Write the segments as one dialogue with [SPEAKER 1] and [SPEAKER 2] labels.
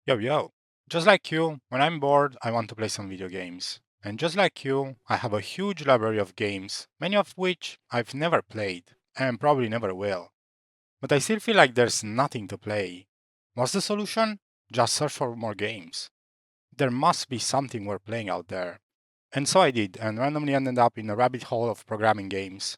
[SPEAKER 1] Yo, yo. Just like you, when I'm bored, I want to play some video games. And just like you, I have a huge library of games, many of which I've never played, and probably never will. But I still feel like there's nothing to play. What's the solution? Just search for more games. There must be something worth playing out there. And so I did, and randomly ended up in a rabbit hole of programming games.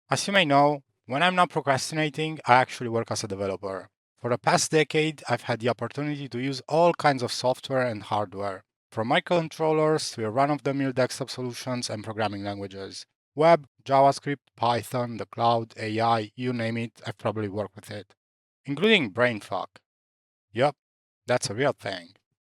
[SPEAKER 1] As you may know, when I'm not procrastinating, I actually work as a developer. For the past decade, I've had the opportunity to use all kinds of software and hardware, from microcontrollers to run of the mill desktop solutions and programming languages. Web, JavaScript, Python, the cloud, AI, you name it, I've probably worked with it. Including brainfuck. Yup, that's a real thing.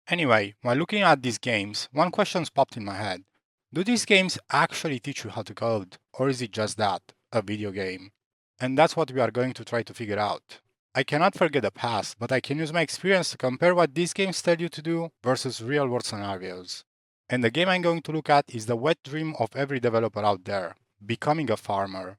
[SPEAKER 1] Anyway, while looking at these games, one question's popped in my head. Do these games actually teach you how to code, or is it just that, a video game? And that's what we are going to try to figure out. I cannot forget the past, but I can use my experience to compare what these games tell you to do versus real world scenarios. And the game I'm going to look at is the wet dream of every developer out there, becoming a farmer.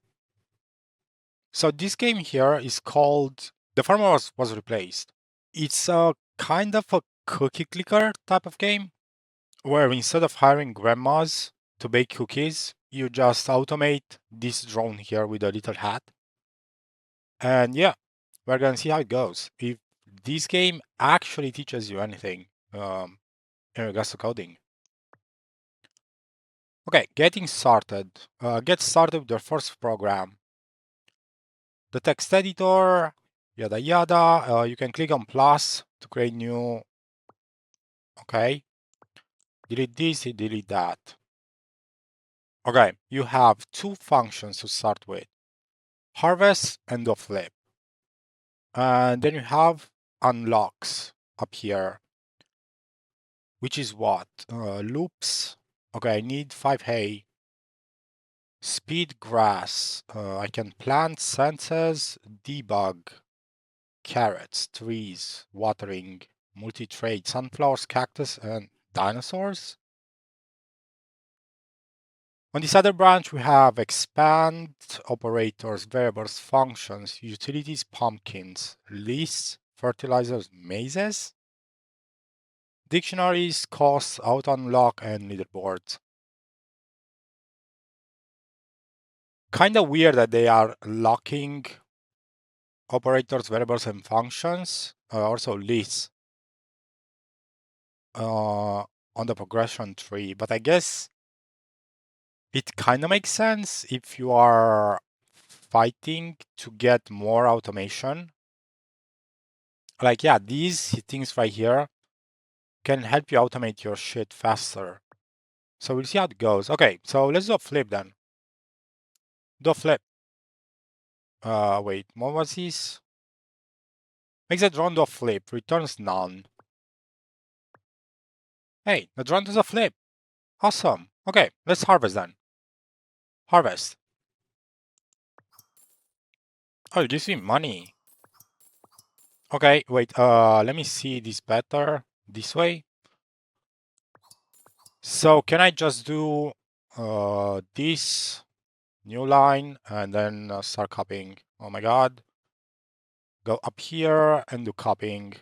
[SPEAKER 1] So this game here is called The Farmer was replaced. It's a kind of a cookie clicker type of game where instead of hiring grandmas to bake cookies, you just automate this drone here with a little hat. And yeah, we're gonna see how it goes. If this game actually teaches you anything in regards to coding. Okay, getting started. Get started with your first program. The text editor, yada yada. You can click on plus to create new. Okay, delete this, delete that. Okay, you have two functions to start with, harvest and do flip. And then you have unlocks up here, which is what? Loops. Okay, I need 5 hay. Speed grass. I can plant senses, debug, carrots, trees, watering, multi-trade, sunflowers, cactus, and dinosaurs. On this other branch, we have expand, operators, variables, functions, utilities, pumpkins, lists, fertilizers, mazes, dictionaries, costs, auto unlock, and leaderboards. Kind of weird that they are locking operators, variables, and functions, also lists on the progression tree. But I guess it kind of makes sense if you are fighting to get more automation. Like, yeah, these things right here can help you automate your shit faster. So we'll see how it goes. Okay, so let's do a flip then. Do a flip. Wait, what was this? Makes a drone do a flip, returns none. Hey, the drone does a flip. Awesome. Okay, let's harvest then. Harvest. Oh, it gives me money. Okay, wait, let me see this better. This way. So can I just do this new line and then start copying? Oh my god. Go up here and do copying.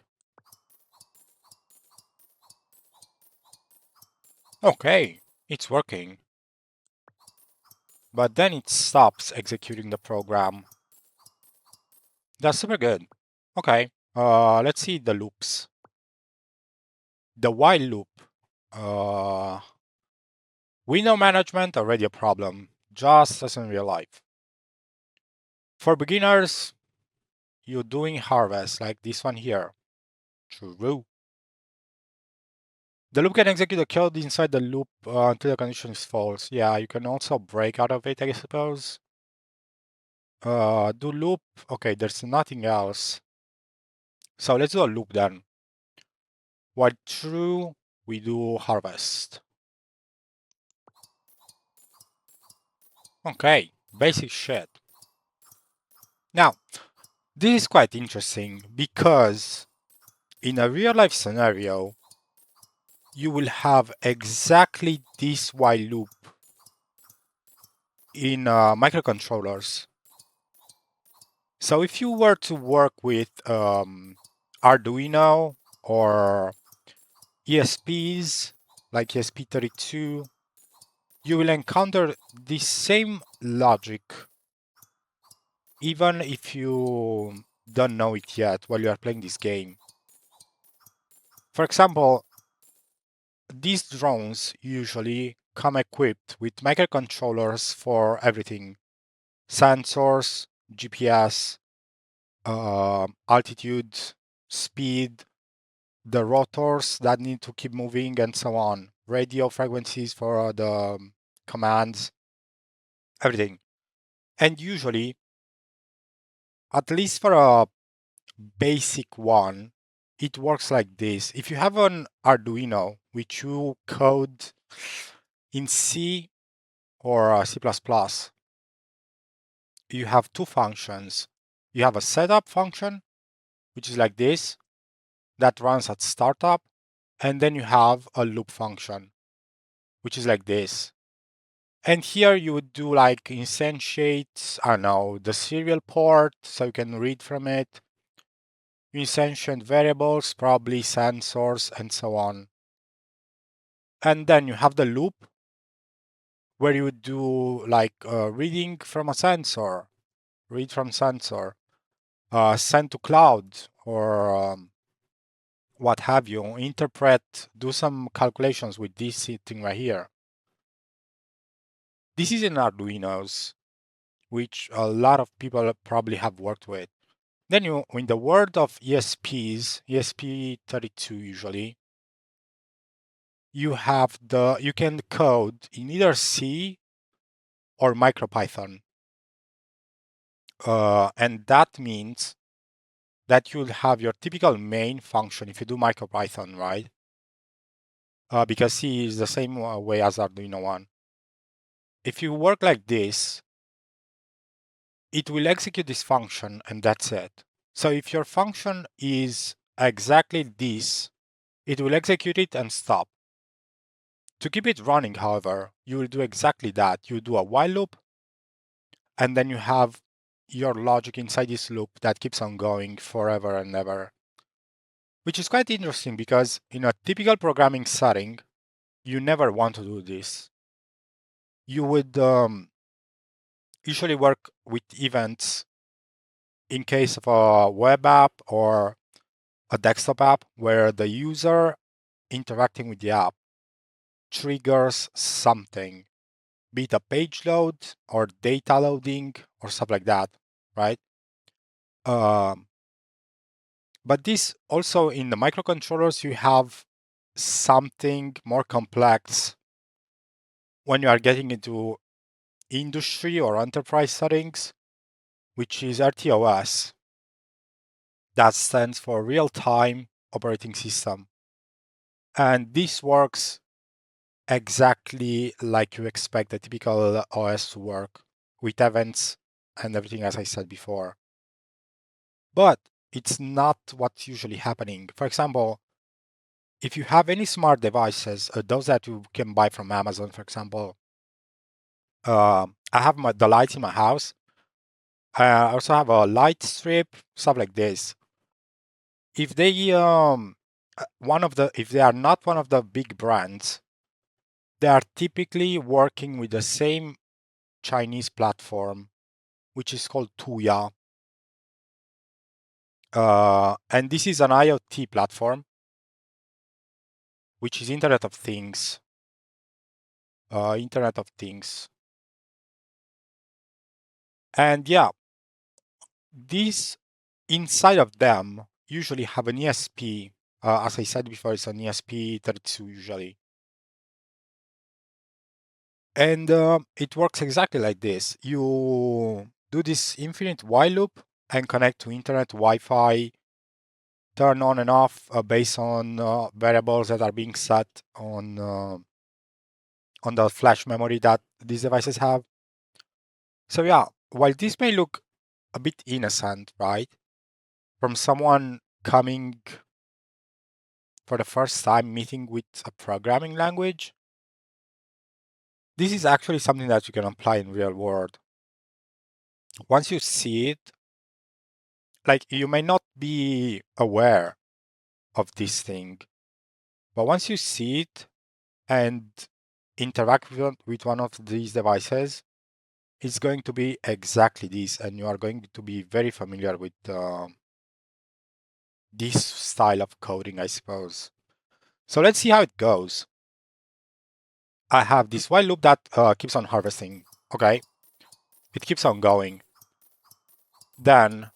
[SPEAKER 1] Okay, it's working. But then it stops executing the program. That's super good. Okay, let's see the loops. The while loop. Uh, Window management already a problem, just as in real life. For beginners, you're doing harvest like this one here. True. The loop can execute the code inside the loop until the condition is false. Yeah, you can also break out of it, I suppose. Do loop. Okay, there's nothing else. So let's do a loop then. While true, we do harvest. Okay, basic shit. Now, this is quite interesting because in a real life scenario, you will have exactly this while loop in microcontrollers. So if you were to work with Arduino or ESPs like ESP32, you will encounter the same logic even if you don't know it yet while you are playing this game. For example, these drones usually come equipped with microcontrollers for everything: sensors, GPS, altitude, speed, the rotors that need to keep moving, and so on. Radio frequencies for the commands, everything. And usually, at least for a basic one, it works like this. If you have an Arduino, which you code in C or C++, you have two functions. You have a setup function, which is like this, that runs at startup. And then you have a loop function, which is like this. And here you would do like instantiate, I don't know, the serial port so you can read from it. You instantiate variables, probably sensors, and so on. And then you have the loop where you would do like reading from a sensor, read from sensor, send to cloud, or what have you, interpret, do some calculations with this thing right here. This is in Arduinos, which a lot of people probably have worked with. Then you, in the world of ESPs, ESP32 usually, you can code in either C or MicroPython. And that means that you'll have your typical main function if you do MicroPython, right? Because C is the same way as Arduino one. If you work like this, it will execute this function and that's it. So if your function is exactly this, it will execute it and stop. To keep it running, however, you will do exactly that. You do a while loop, and then you have your logic inside this loop that keeps on going forever and ever. Which is quite interesting because in a typical programming setting, you never want to do this. You would usually work with events in case of a web app or a desktop app where the user interacting with the app triggers something, be it a page load or data loading or stuff like that, right? Um, but this also in the microcontrollers, you have something more complex when you are getting into industry or enterprise settings, which is RTOS. That stands for real time operating system. And this works exactly like you expect a typical OS to work with events and everything, as I said before. But it's not what's usually happening. For example, if you have any smart devices, those that you can buy from Amazon, for example, I have the lights in my house. I also have a light strip, stuff like this. If they if they are not one of the big brands, they are typically working with the same Chinese platform, which is called Tuya. And this is an IoT platform, which is Internet of Things. Internet of Things. And yeah, these inside of them usually have an ESP. As I said before, it's an ESP32 usually. And it works exactly like this. You do this infinite while loop and connect to internet, Wi-Fi, turn on and off based on variables that are being set on the flash memory that these devices have. So yeah, while this may look a bit innocent, right, from someone coming for the first time meeting with a programming language, this is actually something that you can apply in real world. Once you see it, like you may not be aware of this thing. But once you see it and interact with one of these devices, it's going to be exactly this, and you are going to be very familiar with this style of coding, I suppose. So let's see how it goes. I have this while loop that keeps on harvesting. Okay, it keeps on going. Then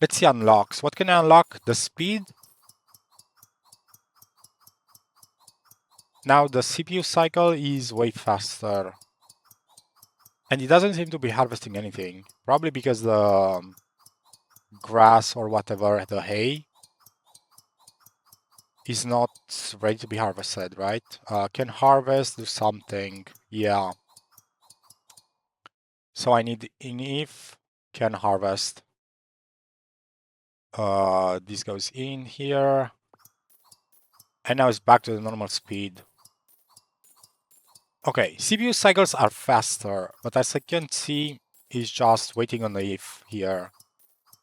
[SPEAKER 1] let's see unlocks. What can I unlock? The speed. Now the CPU cycle is way faster. And it doesn't seem to be harvesting anything. Probably because the grass or whatever, the hay, is not ready to be harvested, right? Can harvest, do something. Yeah. So I need in if can harvest. This goes in here. And now it's back to the normal speed. Okay, CPU cycles are faster, but as I can see, it's just waiting on the if here.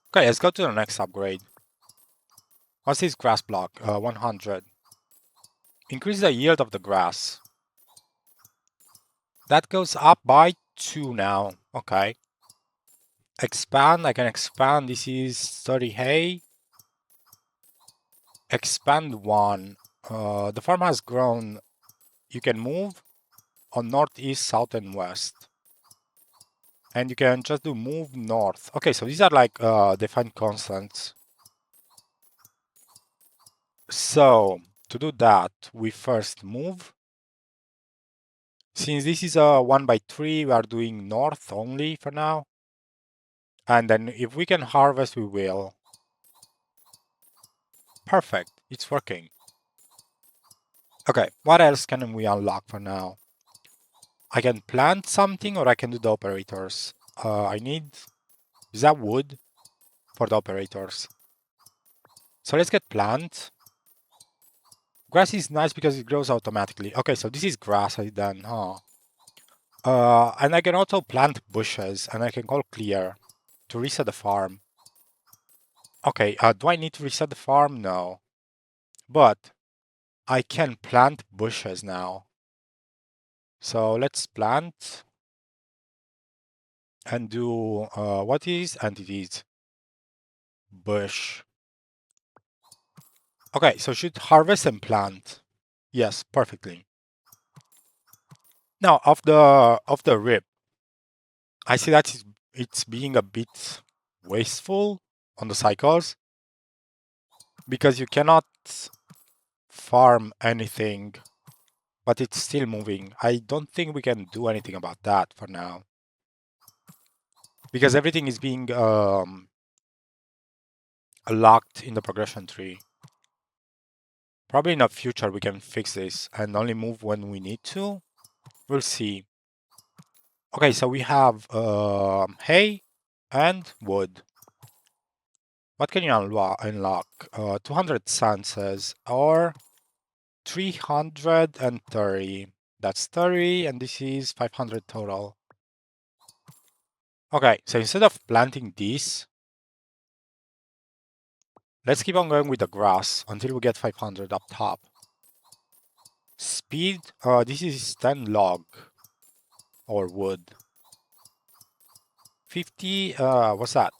[SPEAKER 1] Okay, let's go to the next upgrade. What's this grass block? 100. Increase the yield of the grass. That goes up by 2 now. Okay. Expand, I can expand. This is 30 hay. Expand 1. The farm has grown. You can move on northeast, south, and west. And you can just do move north. Okay, so these are like defined constants. So to do that, we first move. Since this is a 1 by 3, we are doing north only for now. And then if we can harvest, we will. Perfect, it's working. Okay, what else can we unlock for now? I can plant something or I can do the operators. I need, is that wood? For the operators. So let's get plant. Grass is nice because it grows automatically. Okay, so this is grass I done, huh? And I can also plant bushes and I can call clear to reset the farm. Okay, do I need to reset the farm? No. But I can plant bushes now. So let's plant and do what is entities bush. Okay, so should harvest and plant. Yes, perfectly. Now of the rip, I see that it's being a bit wasteful on the cycles because you cannot farm anything, but it's still moving. I don't think we can do anything about that for now because everything is being locked in the progression tree. Probably in the future we can fix this and only move when we need to. We'll see. Okay, so we have hay and wood. What can you unlock? 200 senses or 330. That's 30 and this is 500 total. Okay, so instead of planting this, let's keep on going with the grass until we get 500 up top. Speed, this is 10 log or wood. 50, what's that?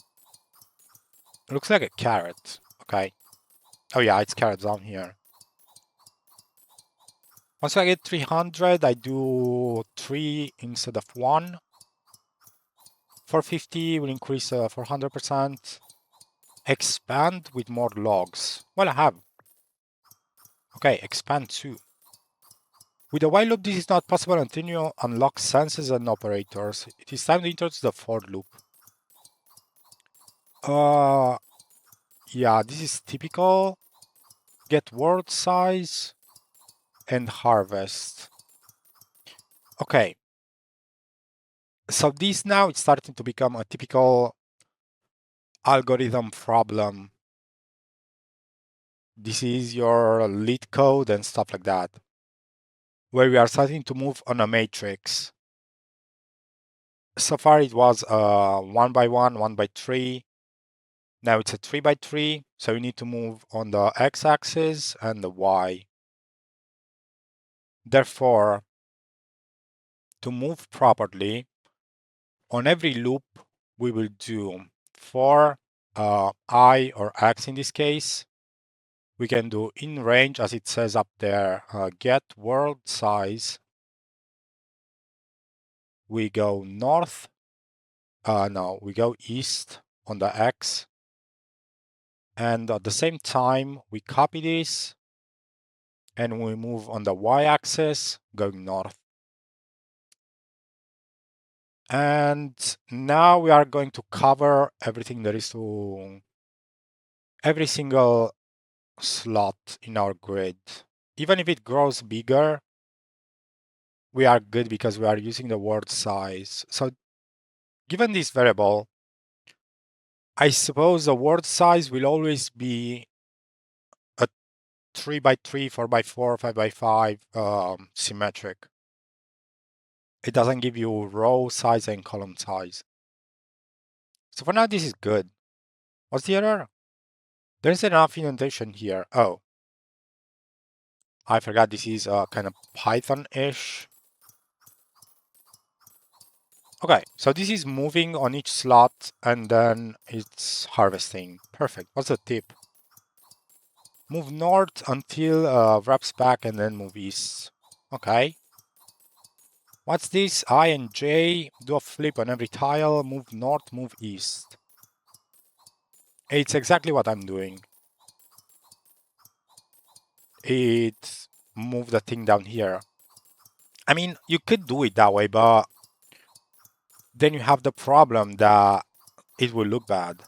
[SPEAKER 1] It looks like a carrot. Okay. Oh yeah, it's carrots down here. Once I get 300, I do 3 instead of 1. 450 will increase 400%. Expand with more logs. Well, I have. Okay, expand 2. With the while loop, this is not possible until you unlock senses and operators. It is time to introduce the for loop. Uh, yeah, this is typical. Get world size and harvest. Okay. So this now it's starting to become a typical algorithm problem. This is your lead code and stuff like that, where we are starting to move on a matrix. So far it was 1 by 1, 1 by 3. Now it's a 3 by 3, so you need to move on the x-axis and the y. Therefore, to move properly, on every loop, we will do for I or x in this case, we can do in range, as it says up there, get world size. We go north, no, we go east on the x. And at the same time, we copy this and we move on the y-axis going north. And now we are going to cover everything there is to every single slot in our grid. Even if it grows bigger, we are good because we are using the word size. So given this variable, I suppose the word size will always be a 3 by 3, 4 by 4, 5 by 5 symmetric. It doesn't give you row size and column size. So for now, this is good. What's the error? There's enough indentation here. Oh, I forgot this is kind of Python-ish. Okay, so this is moving on each slot and then it's harvesting. Perfect. What's the tip? Move north until wraps back and then move east. Okay. What's this? I and J, do a flip on every tile, move north, move east. It's exactly what I'm doing. It moved the thing down here. I mean, you could do it that way, but then you have the problem that it will look bad.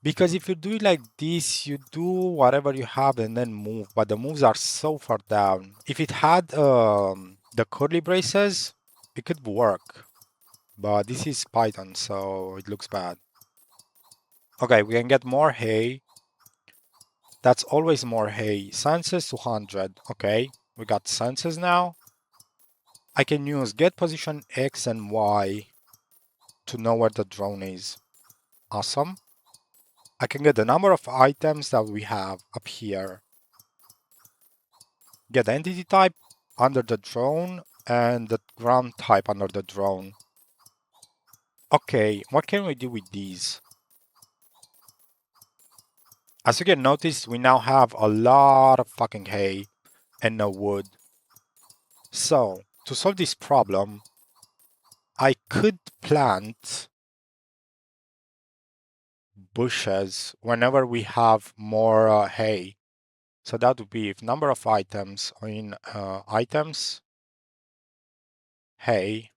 [SPEAKER 1] Because if you do it like this, you do whatever you have and then move, but the moves are so far down. If it had the curly braces, it could work, but this is Python, so it looks bad. Okay, we can get more hay. That's always more hay. Census 200. Okay, we got census now. I can use get position X and Y to know where the drone is. Awesome. I can get the number of items that we have up here. Get the entity type under the drone and the ground type under the drone. Okay, what can we do with these? As you can notice, we now have a lot of fucking hay and no wood. So, to solve this problem, I could plant bushes whenever we have more hay. So that would be if number of items in items, hay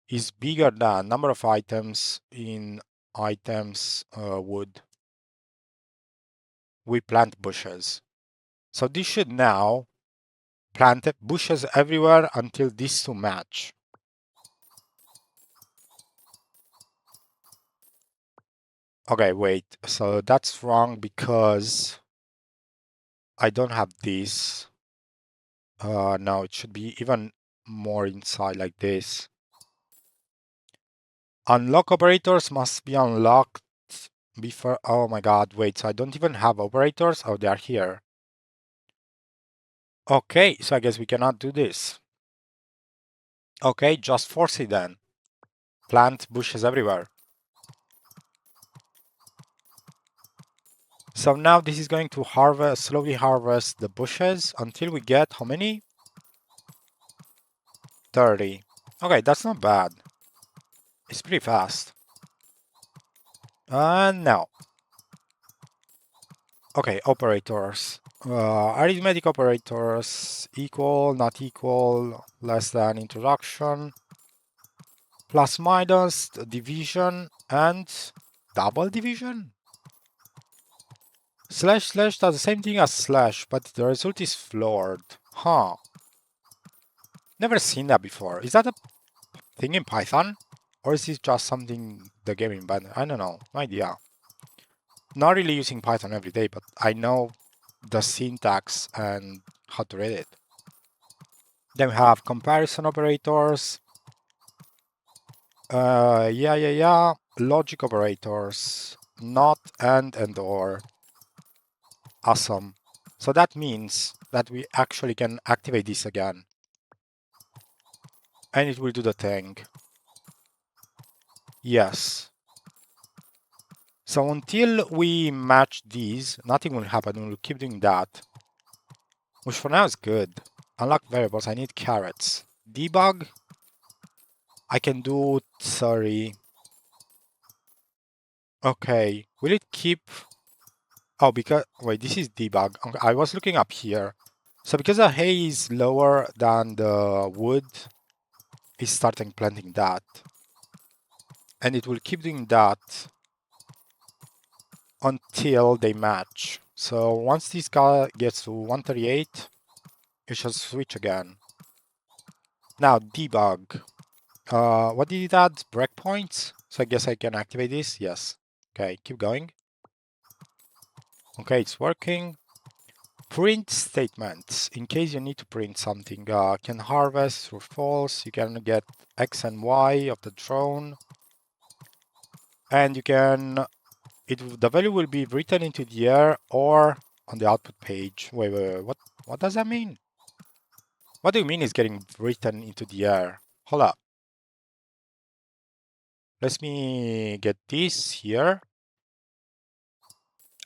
[SPEAKER 1] is bigger than number of items in items wood. We plant bushes. So this should now plant bushes everywhere until these two match. Okay, wait, so that's wrong because I don't have this. No, it should be even more inside like this. Unlock operators must be unlocked before, oh my god, wait, so I don't even have operators? Oh, they are here. Okay, so I guess we cannot do this. Okay, just force it then. Plant bushes everywhere. So now this is going to slowly harvest the bushes until we get how many? 30. Okay, that's not bad. It's pretty fast. Now. Okay, operators. Arithmetic operators equal, not equal, less than introduction, plus minus, division, and double division? Slash slash does the same thing as slash, but the result is floored. Huh. Never seen that before. Is that a thing in Python? Or is this just something the game invented? I don't know. No idea. Not really using Python every day, but I know the syntax and how to read it. Then we have comparison operators. Yeah. Logic operators, not and or. Awesome. So that means that we actually can activate this again. And it will do the thing. Yes. So until we match these, nothing will happen. We'll keep doing that. Which for now is good. Unlock variables. I need carrots. Debug. I can do, sorry. Okay. Will it keep... Oh, because... Wait, this is debug. Okay, I was looking up here. So because the hay is lower than the wood, it's starting planting that. And it will keep doing that until they match. So once this guy gets to 138, it should switch again. Now debug. What did it add? Breakpoints? So I guess I can activate this. Yes. Okay, keep going. Okay, it's working. Print statements. In case you need to print something, can harvest or false. You can get X and Y of the drone. And you can, the value will be written into the air or on the output page. Wait, what does that mean? What do you mean it's getting written into the air? Hold up. Let me get this here.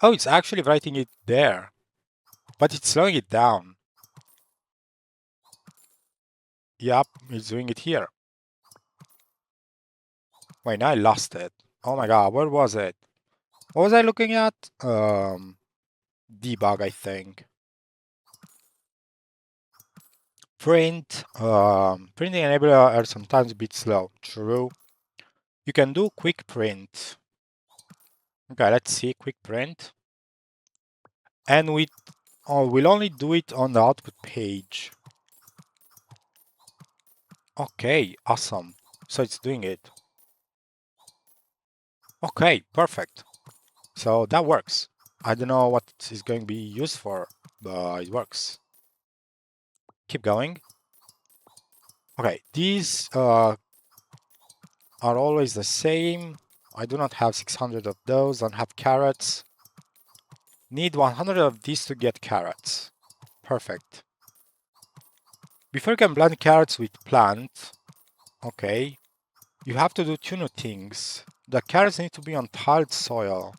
[SPEAKER 1] Oh, it's actually writing it there, but it's slowing it down. Yep, it's doing it here. Wait, now I lost it. Oh my god, where was it? What was I looking at? Debug, I think. Print. Printing enabler are sometimes a bit slow. True. You can do quick print. Okay, let's see quick print. And we'll only do it on the output page. Okay, awesome. So it's doing it. Okay, perfect. So that works. I don't know what it's going to be used for, but it works. Keep going. Okay, these are always the same. I do not have 600 of those, don't have carrots. Need 100 of these to get carrots. Perfect. Before you can plant carrots with plant, okay, you have to do two new things. The carrots need to be on tiled soil.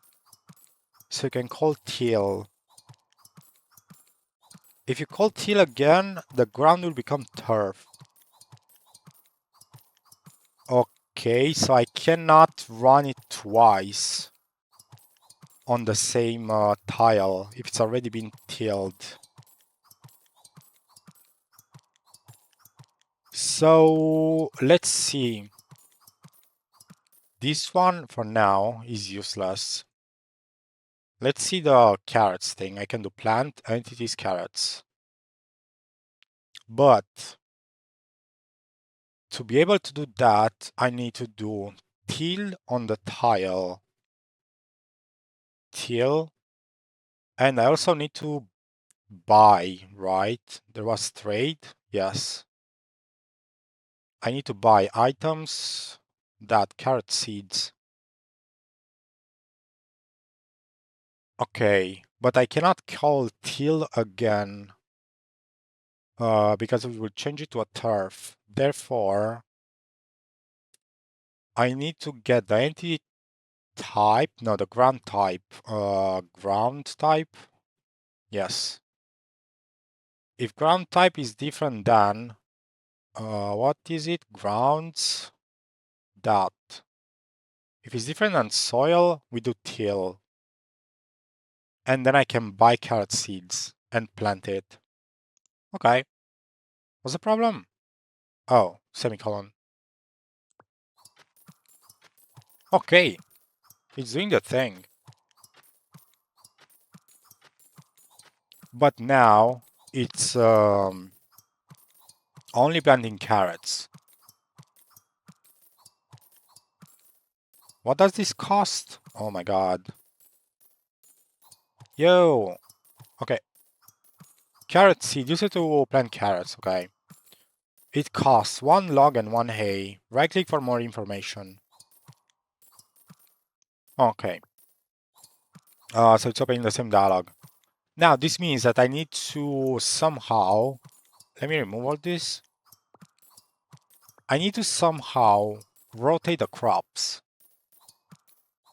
[SPEAKER 1] So you can call till. If you call till again, the ground will become turf. Okay, so I cannot run it twice on the same tile if it's already been tilled. So let's see. This one for now is useless. Let's see the carrots thing. I can do plant entities carrots. But to be able to do that, I need to do till on the tile. Till. And I also need to buy, right? There was trade. Yes. I need to buy items that carrot seeds. Okay, but I cannot call till again because we will change it to a turf. Therefore, I need to get the entity type, no, the ground type. Ground type? Yes. If ground type is different than, what is it? Grounds dot. If it's different than soil, we do till. And then I can buy carrot seeds and plant it. Okay. What's the problem? Oh, semicolon. Okay. It's doing the thing. But now it's only planting carrots. What does this cost? Oh my god. Yo. Okay. Carrot seed. Use it to plant carrots. Okay. It costs 1 log and 1 hay. Right click for more information. Okay. So it's opening the same dialog. Now this means that I need to somehow, let me remove all this. I need to somehow rotate the crops.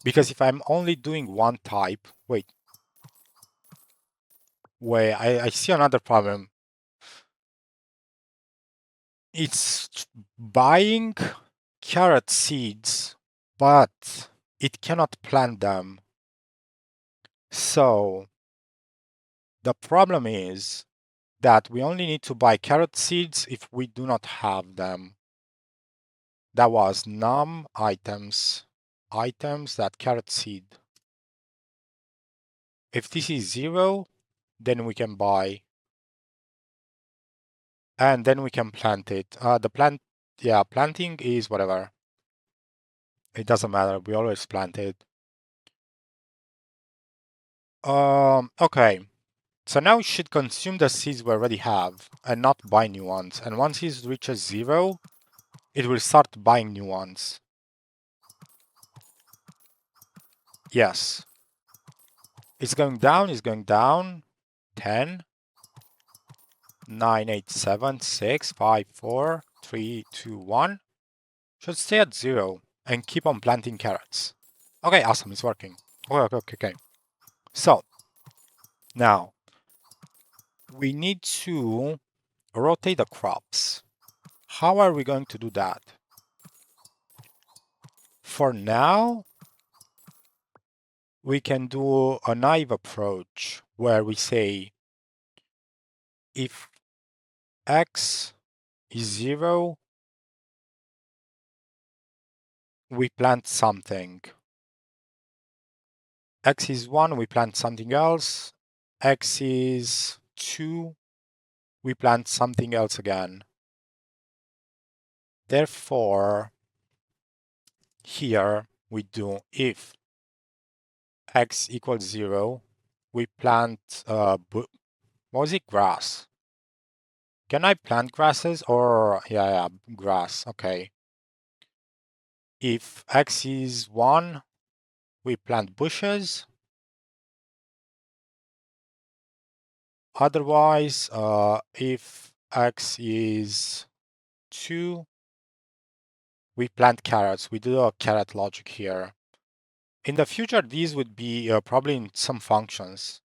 [SPEAKER 1] Because if I'm only doing one type, wait, I see another problem. It's buying carrot seeds, but it cannot plant them. So the problem is that we only need to buy carrot seeds if we do not have them. That was num items, items that carrot seed. If this is 0, then we can buy. And then we can plant it. Planting is whatever. It doesn't matter. We always plant it. Okay. So now it should consume the seeds we already have and not buy new ones. And once it reaches 0, it will start buying new ones. Yes. It's going down, it's going down. 10, 9, 8, 7, 6, 5, 4, 3, 2, 1. Should stay at 0 and keep on planting carrots. Okay, awesome, it's working. Okay. So, now, we need to rotate the crops. How are we going to do that? For now, we can do a naive approach where we say if x is 0, we plant something. X is 1, we plant something else. X is 2, we plant something else again. Therefore, here we do if x equals 0, we plant, what was it, grass? Can I plant grasses or, yeah, grass, okay. If x is 1, we plant bushes. Otherwise, if x is 2, we plant carrots. We do a carrot logic here. In the future, these would be probably in some functions.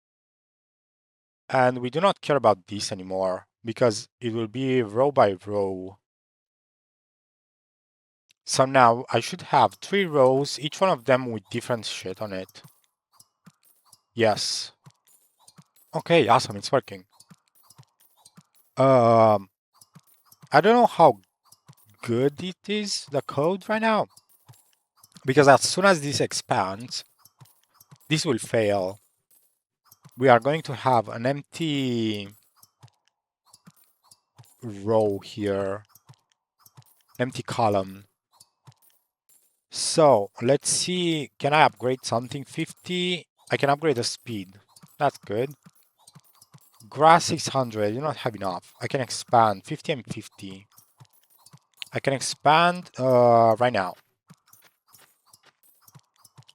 [SPEAKER 1] And we do not care about this anymore because it will be row by row. So now I should have 3 rows, each one of them with different shit on it. Yes. Okay, awesome, it's working. I don't know how good it is, the code right now. Because as soon as this expands, this will fail. We are going to have an empty row here, empty column. So let's see, can I upgrade something? 50, I can upgrade the speed. That's good. Grass 600, you don't have enough. I can expand 50 and 50. I can expand right now.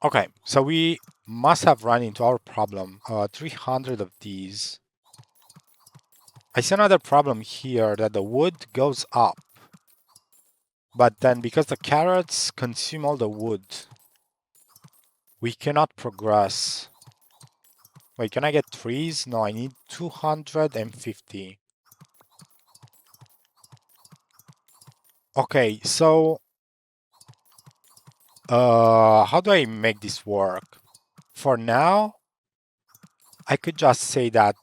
[SPEAKER 1] Okay, so we must have run into our problem. 300 of these. I see another problem here that the wood goes up. But then because the carrots consume all the wood, we cannot progress. Wait, can I get trees? No, I need 250. Okay, so how do I make this work? For now, I could just say that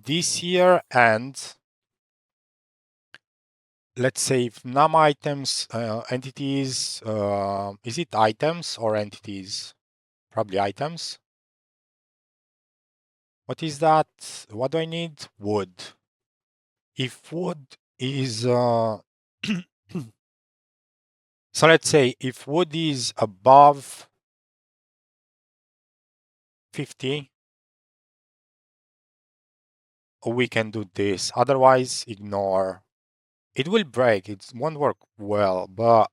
[SPEAKER 1] this year ends. Let's say if num items, entities, is it items or entities? Probably items. What is that? What do I need? Wood. If wood is, so let's say if wood is above 50, we can do this. Otherwise, ignore. It will break. It won't work well, but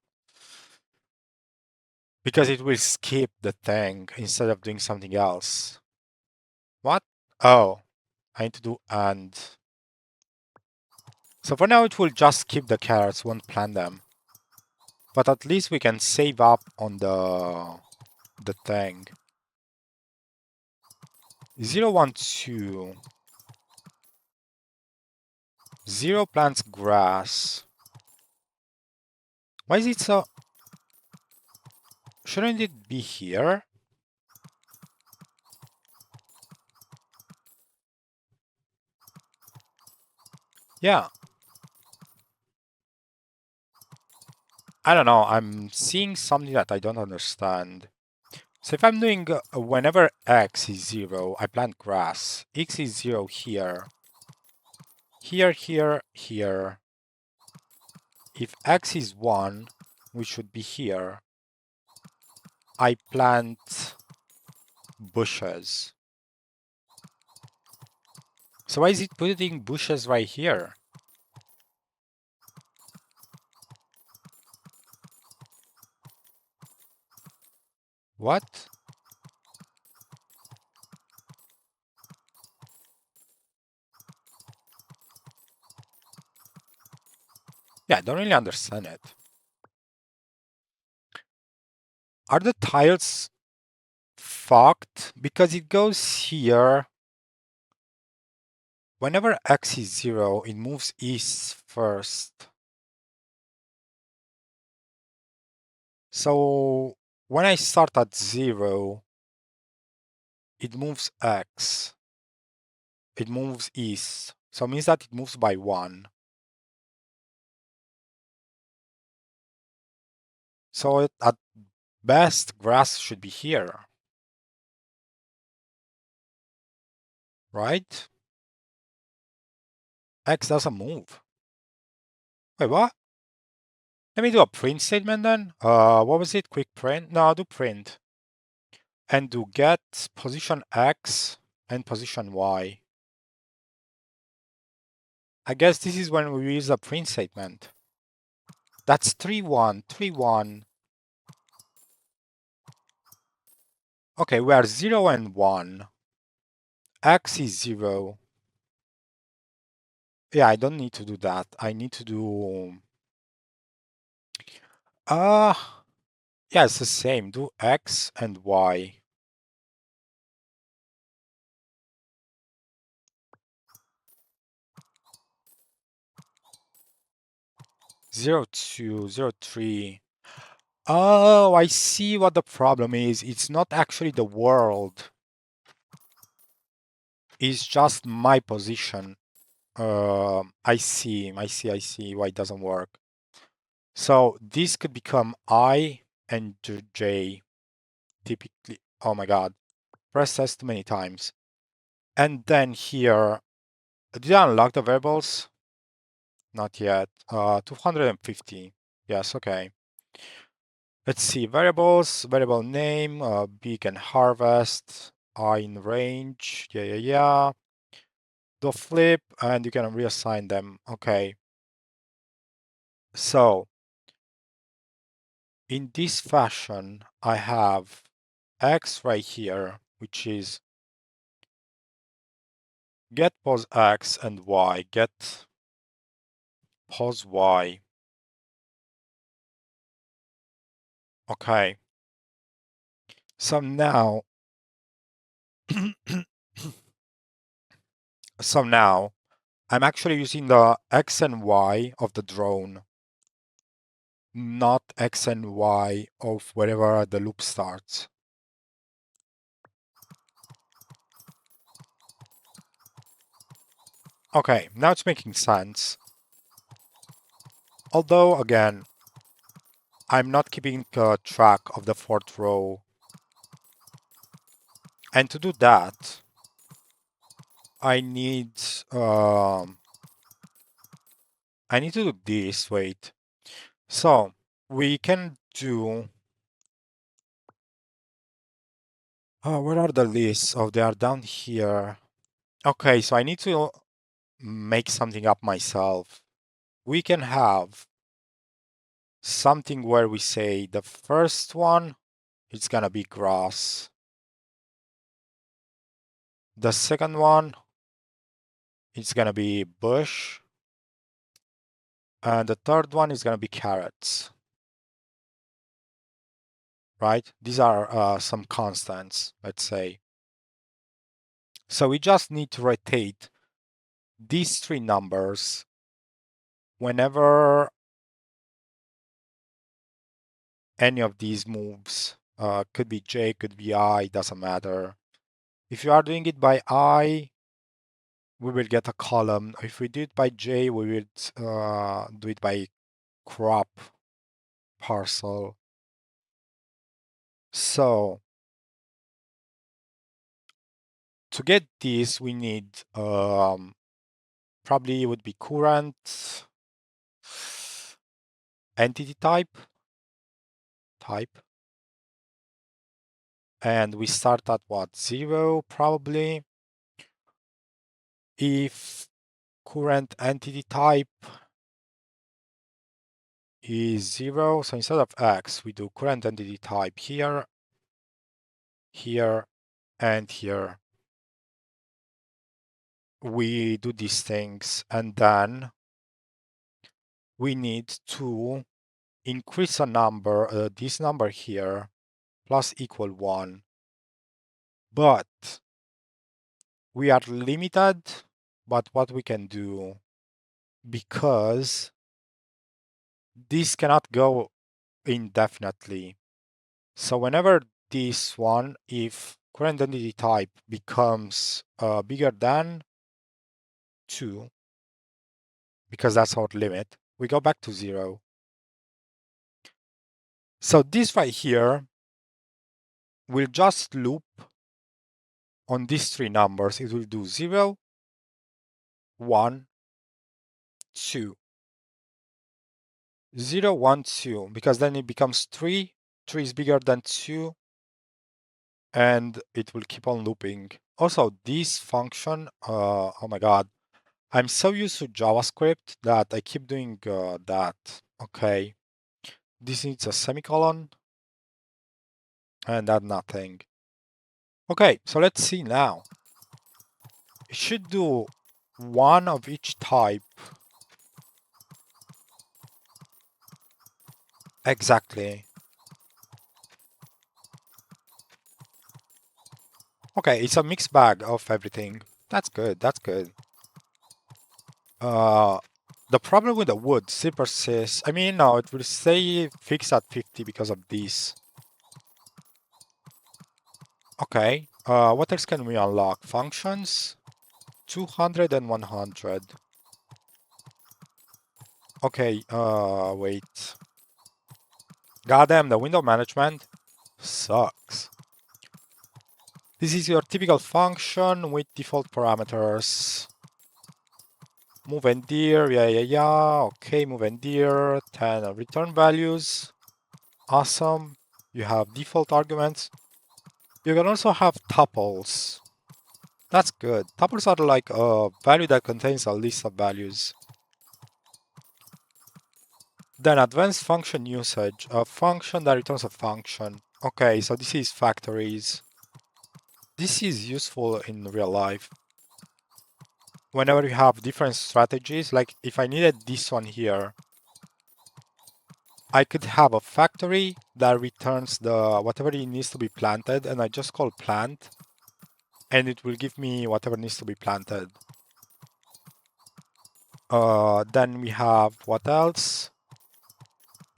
[SPEAKER 1] because it will skip the thing instead of doing something else. What? Oh, I need to do and. So for now, it will just skip the carrots, won't plant them. But at least we can save up on the thing. 0, 1, 2. 0 plants grass. Why is it so... Shouldn't it be here? Yeah. I don't know. I'm seeing something that I don't understand. So if I'm doing whenever x is 0, I plant grass. X is 0 here. Here, here, here. If x is 1, which should be here, I plant bushes. So why is it putting bushes right here? What? Yeah, I don't really understand it. Are the tiles fucked? Because it goes here. Whenever x is 0, it moves east first. So when I start at 0, it moves x. It moves east. So it means that it moves by 1. So at best, grass should be here. Right? X doesn't move. Wait, what? Let me do a print statement then. What was it? Quick print? No, I'll do print. And do get position X and position Y. I guess this is when we use the print statement. That's 3, 1, 3, 1. Okay, we are 0 and 1. X is 0. Yeah, I don't need to do that. I need to do... Uh, yeah, it's the same. Do X and Y. 0, 2, 0, 3. Oh, I see what the problem is. It's not actually the world. It's just my position. I see why it doesn't work. So this could become I and J, typically. Oh my God. Press S too many times. And then here, did I unlock the variables? Not yet. 250. Yes, okay. Let's see, variables, variable name, B can harvest, I in range, yeah. Do flip, and you can reassign them. Okay. So, in this fashion, I have X right here, which is get pos X and Y, get pos Y. Okay. So now, so now, I'm actually using the X and Y of the drone, not X and Y of wherever the loop starts. Okay, now it's making sense. Although, again, I'm not keeping track of the fourth row. And to do that, I need um, I need to do this. Wait. So we can do. Oh, where are the lists? Oh, they are down here. Okay, so I need to make something up myself. We can have something where we say the first one is gonna be grass. The second one is gonna be bush. And the third one is gonna be carrots. Right? These are some constants, let's say. So we just need to rotate these three numbers whenever any of these moves. Could be J, could be I, doesn't matter. If you are doing it by I, we will get a column. If we do it by J, we will do it by crop parcel. So to get this, we need probably it would be current entity type, and we start at what, 0 probably. If current entity type is 0, so instead of X, we do current entity type here, here, and here. We do these things, and then we need to increase a number, this number here, plus equal 1. But we are limited but what we can do, because this cannot go indefinitely. So whenever this one, if current entity type becomes bigger than 2, because that's our limit, we go back to 0. So this right here will just loop on these three numbers. It will do 0, 1, 2. 0, 1, 2, because then it becomes 3. 3 is bigger than 2, and it will keep on looping. Also, this function, oh my god, I'm so used to JavaScript that I keep doing that. Okay, this needs a semicolon, and that nothing. Okay, so let's see now. It should do one of each type. Exactly. Okay, it's a mixed bag of everything. That's good, that's good. The problem with the wood still persists. I mean, no, it will stay fixed at 50 because of this. Okay, what else can we unlock? Functions? 200 and 100. Okay, wait. Goddamn, the window management sucks. This is your typical function with default parameters. Move and dir, yeah. Okay, move and dir, 10 return values. Awesome. You have default arguments. You can also have tuples. That's good. Tuples are like a value that contains a list of values. Then advanced function usage, a function that returns a function. Okay, so this is factories. This is useful in real life. Whenever you have different strategies, like if I needed this one here, I could have a factory that returns the whatever it needs to be planted, and I just call plant, and it will give me whatever needs to be planted. Then we have what else?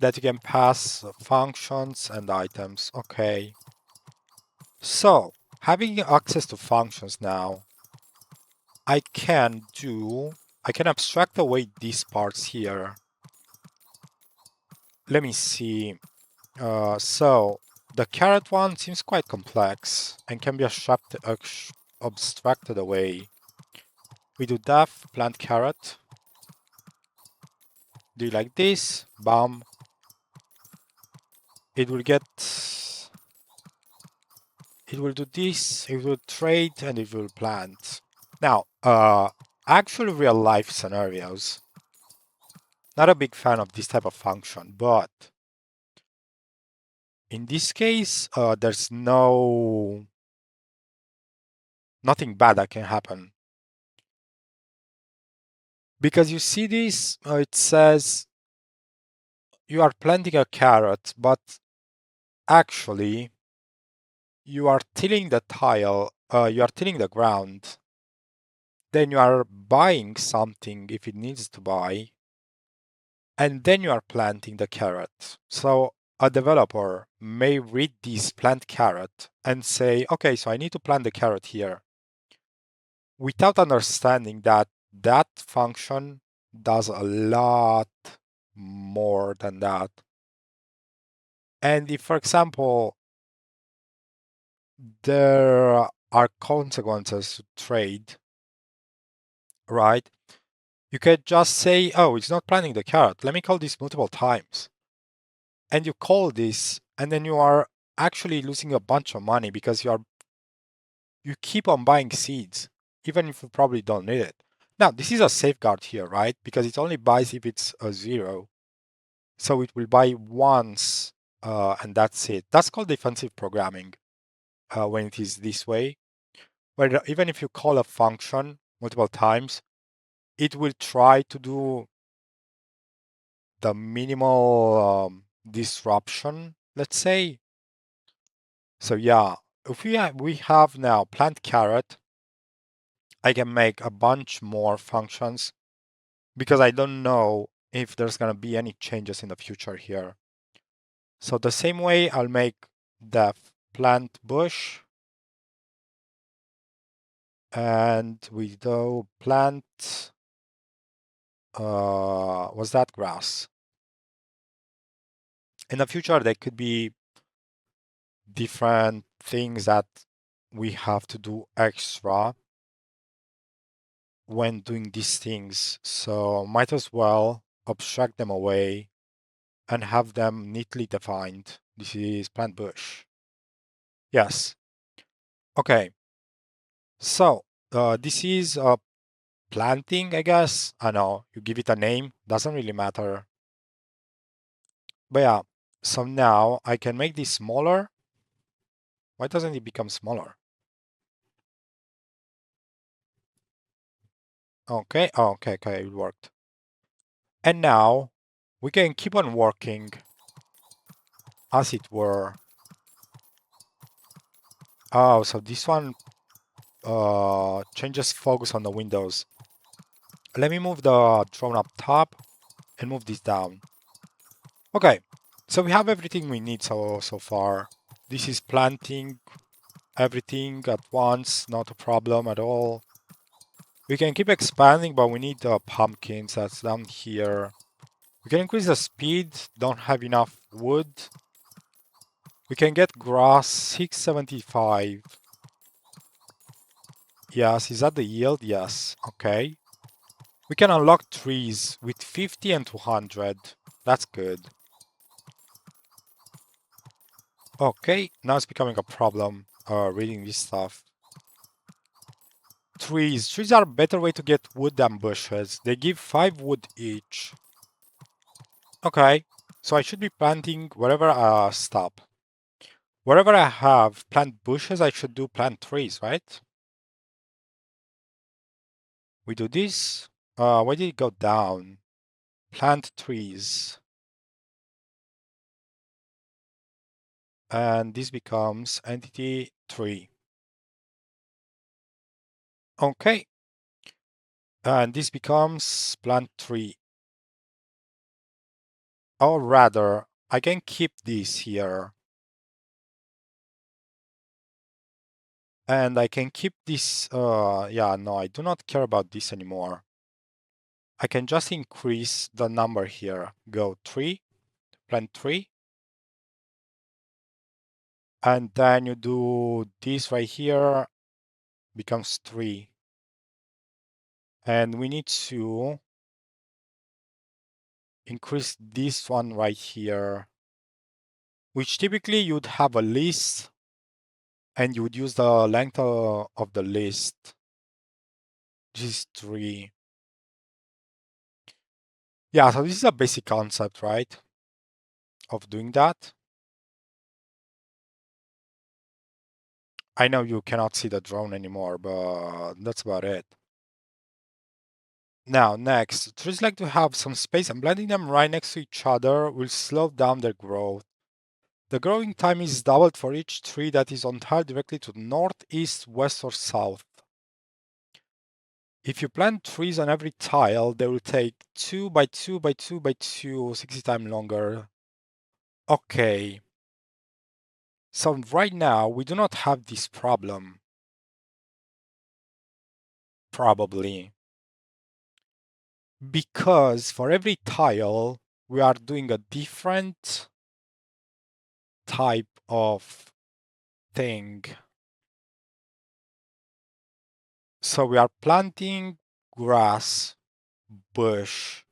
[SPEAKER 1] That you can pass functions and items. Okay. So, having access to functions now, I can abstract away these parts here. Let me see. So the carrot one seems quite complex and can be abstracted away. We do def plant carrot. Do it like this. Bam. It will get. It will do this. It will trade and it will plant. Now, actual real life scenarios, not a big fan of this type of function, but in this case, there's nothing bad that can happen. Because you see this, it says you are planting a carrot, but actually you are tilling the tile, you are tilling the ground. Then you are buying something if it needs to buy, and then you are planting the carrot. So a developer may read this plant carrot and say, okay, so I need to plant the carrot here, without understanding that that function does a lot more than that. And if, for example, there are consequences to trade, right? You could just say, oh, it's not planting the carrot. Let me call this multiple times. And you call this, and then you are actually losing a bunch of money because you keep on buying seeds, even if you probably don't need it. Now, this is a safeguard here, right? Because it only buys if it's a zero. So it will buy once, and that's it. That's called defensive programming when it is this way. Where even if you call a function multiple times, it will try to do the minimal disruption, let's say. So yeah, if we have now plant carrot, I can make a bunch more functions because I don't know if there's gonna be any changes in the future here. So the same way I'll make the plant bush, and we do plant, was that grass? In the future, there could be different things that we have to do extra when doing these things. So might as well abstract them away and have them neatly defined. This is plant bush. Yes. Okay. So this is planting, I guess. I know you give it a name, doesn't really matter. But yeah, so now I can make this smaller. Why doesn't it become smaller? Okay, oh, okay, it worked. And now we can keep on working as it were. Oh, so this one changes focus on the windows. Let me move the drone up top and move this down. Okay, so we have everything we need so far. This is planting everything at once, not a problem at all. We can keep expanding, but we need the pumpkins that's down here. We can increase the speed, don't have enough wood. We can get grass, 675. Yes, is that the yield? Yes, okay. We can unlock trees with 50 and 200. That's good. Okay, now it's becoming a problem reading this stuff. Trees. Trees are a better way to get wood than bushes. They give 5 wood each. Okay, so I should be planting wherever I stop. Wherever I have plant bushes, I should do plant trees, right? We do this. Why did it go down? Plant trees. And this becomes entity tree. Okay. And this becomes plant tree. Or rather, I can keep this here. And I can keep this, yeah, no, I do not care about this anymore. I can just increase the number here. Go 3, plant 3. And then you do this right here, becomes 3. And we need to increase this one right here, which typically you'd have a list and you would use the length of the list. This is 3. Yeah, so this is a basic concept, right? Of doing that. I know you cannot see the drone anymore, but that's about it. Now, next, trees like to have some space, and blending them right next to each other will slow down their growth. The growing time is doubled for each tree that is on tile directly to the north, east, west, or south. If you plant trees on every tile, they will take 2 by 2 by 2 by 2, 60 times longer. Okay, so right now we do not have this problem, probably, because for every tile we are doing a different type of thing. So we are planting grass, bush,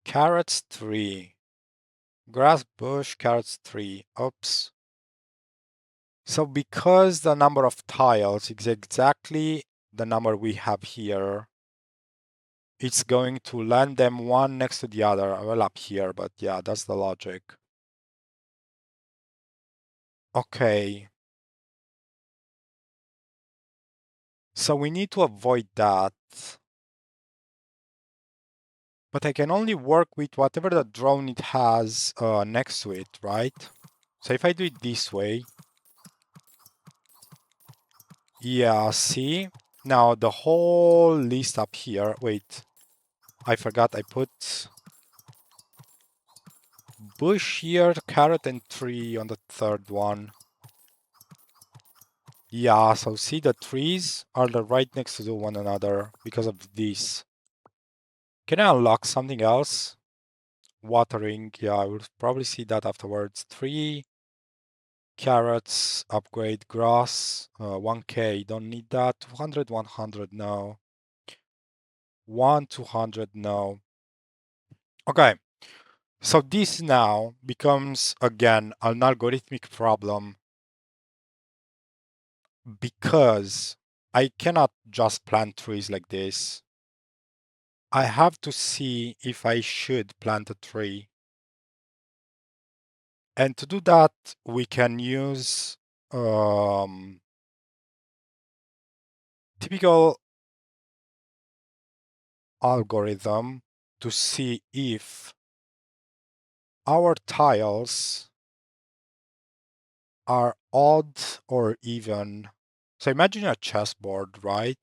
[SPEAKER 1] carrots tree, grass, bush, carrots tree. Oops. So because the number of tiles is exactly the number we have here, it's going to land them one next to the other. Well, up here, but yeah, that's the logic. Okay. So we need to avoid that. But I can only work with whatever the drone it has next to it, right? So if I do it this way, yeah, see? Now the whole list up here, wait, I forgot I put bush here, carrot and tree on the third one. Yeah, so see the trees are right next to one another because of this. Can I unlock something else? Watering, yeah, I will probably see that afterwards. Tree, carrots, upgrade, grass, 1K, don't need that. 200, 100, no. 200, no. Okay, so this now becomes, again, an algorithmic problem because I cannot just plant trees like this. I have to see if I should plant a tree. And to do that, we can use typical algorithm to see if our tiles are odd or even. So imagine a chessboard, right?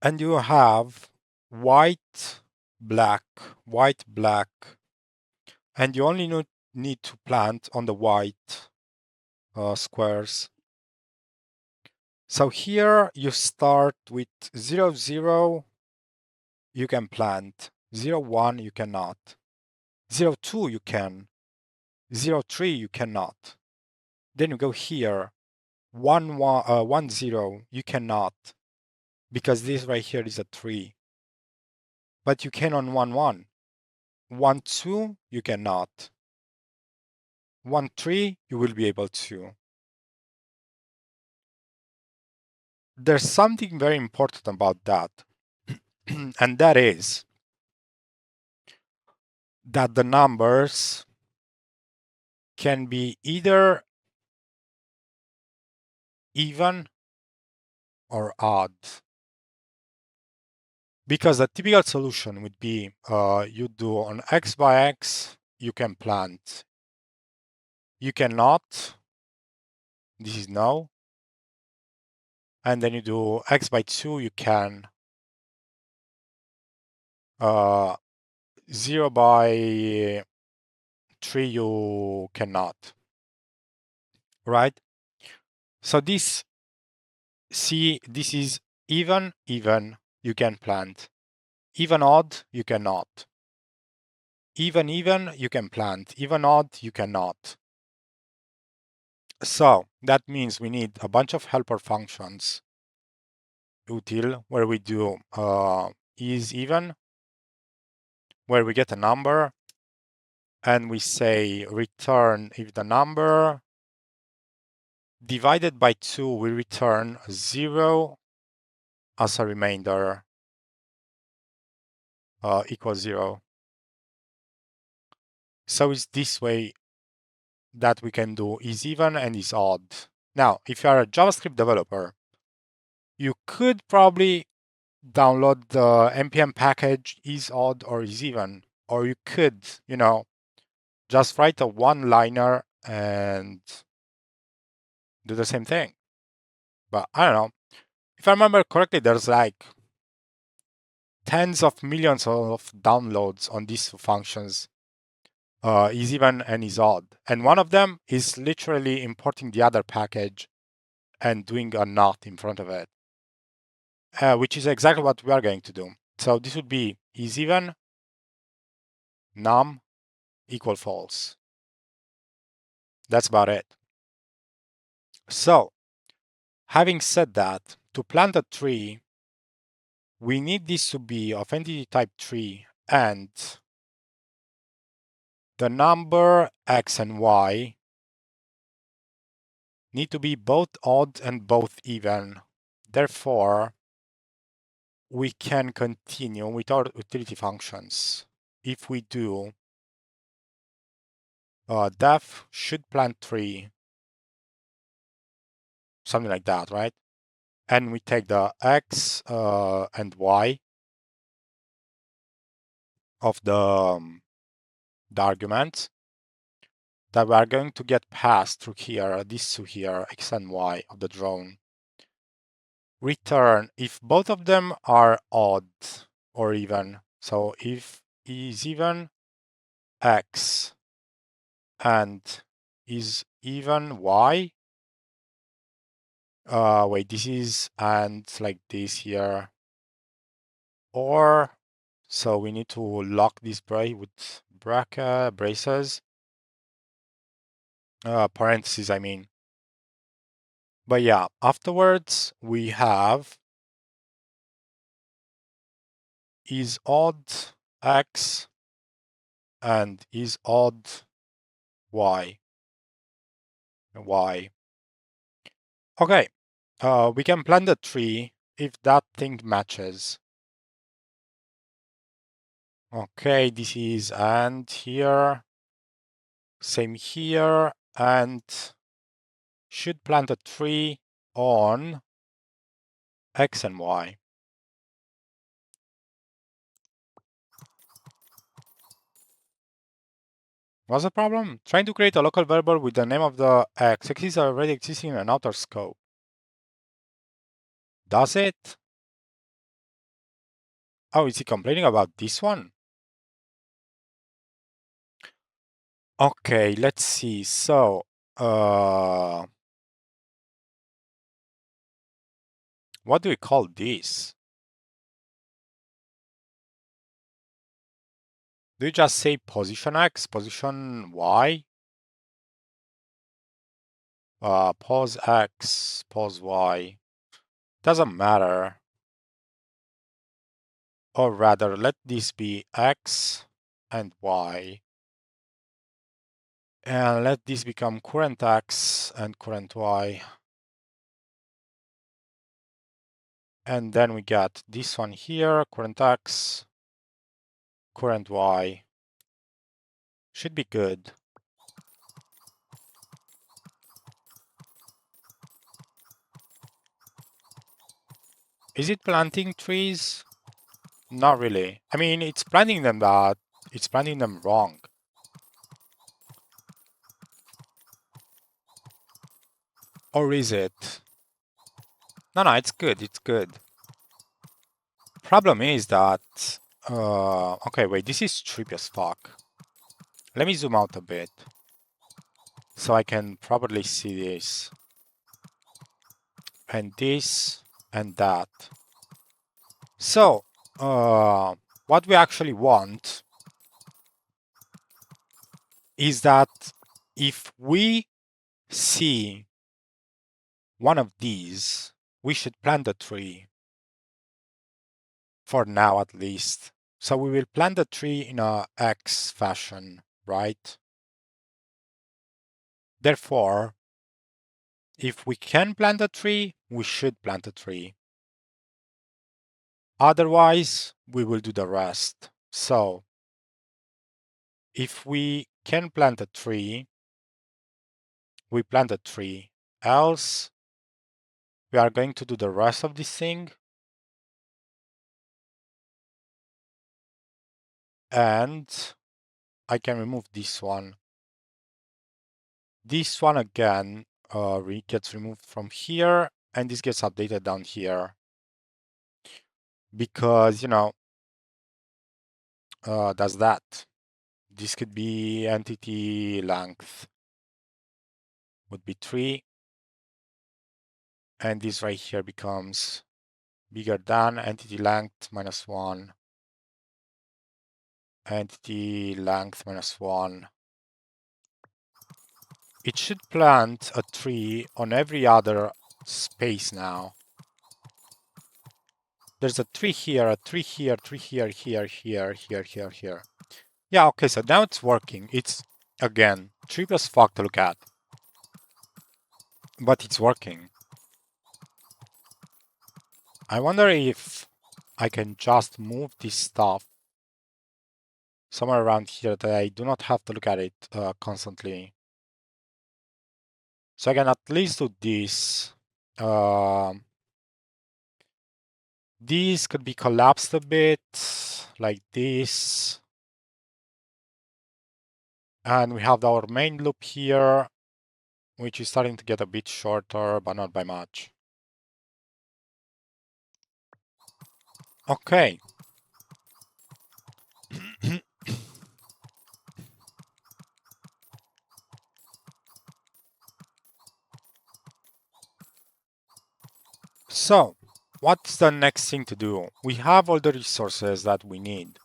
[SPEAKER 1] And you have white, black, white, black, and you only need to plant on the white squares. So here you start with 0, 0, you can plant. 0, 1, you cannot. 0, 2, you can. 0, 3, you cannot. Then you go here. 1, 0, you cannot. Because this right here is a 3. But you can on 1, 1. 1, 2, you cannot. 1, 3, you will be able to. There's something very important about that. And that is that the numbers can be either even or odd. Because the typical solution would be you do on x by x, you can plant. You cannot, this is no. And then you do x by 2, you can. 0 by 3, you cannot. Right? So this, see, this is even, even, you can plant. Even odd, you cannot. Even, you can plant. Even odd, you cannot. So that means we need a bunch of helper functions util where we do is even, where we get a number and we say return if the number divided by 2, we return 0 as a remainder equals 0. So it's this way that we can do is even and is odd. Now, if you are a JavaScript developer, you could probably download the npm package is odd or is even, or you could, just write a one-liner and do the same thing. But I don't know. If I remember correctly, there's like tens of millions of downloads on these two functions, is even and is odd. And one of them is literally importing the other package and doing a not in front of it, which is exactly what we are going to do. So this would be is even num equal false. That's about it. So having said that, to plant a tree, we need this to be of entity type tree, and the number x and y need to be both odd and both even. Therefore, we can continue with our utility functions. If we do def should plant tree, something like that, right? And we take the x and y of the arguments that we are going to get passed through here, these two here, x and y of the drone. Return if both of them are odd or even. So if is even x and is even y. Wait, this is and like this here. Or so we need to lock this brace with braces. Parentheses, I mean. But yeah, afterwards we have is odd x and is odd y. Y. Okay, we can plant the tree if that thing matches. Okay, this is and here, same here, and should plant a tree on x and y. What's the problem? Trying to create a local variable with the name of the x. X is already existing in an outer scope. Does it? Oh, is he complaining about this one? Okay, let's see. So, what do we call this? Do you just say position x, position y? Pos x, pos y. Doesn't matter. Or rather, let this be x and y. And let this become current x and current y. And then we get this one here, current x, current y. Should be good. Is it planting trees? Not really. I mean, it's planting them, but it's planting them wrong. Or is it? No, no, it's good, it's good. Problem is that, okay, wait, this is trippy as fuck. Let me zoom out a bit so I can properly see this. And this and that. So, what we actually want is that if we see one of these, we should plant a tree. For now, at least. So we will plant the tree in a X fashion, right? Therefore, If we can plant a tree, we should plant a tree. Otherwise, we will do the rest. So if we can plant a tree, we plant a tree. Else, we are going to do the rest of this thing. And I can remove this one. This one again gets removed from here, and this gets updated down here. Because, that's that. This could be entity length would be 3. And this right here becomes bigger than entity length -1. Entity length -1. It should plant a tree on every other space now. There's a tree here, a tree here, tree here, here, here, here, here, here. Yeah, okay, so now it's working. It's, again, 3 plus fuck to look at. But it's working. I wonder if I can just move this stuff somewhere around here that I do not have to look at it constantly. So I can at least do this. These could be collapsed a bit, like this. And we have our main loop here, which is starting to get a bit shorter, but not by much. Okay. So, what's the next thing to do? We have all the resources that we need.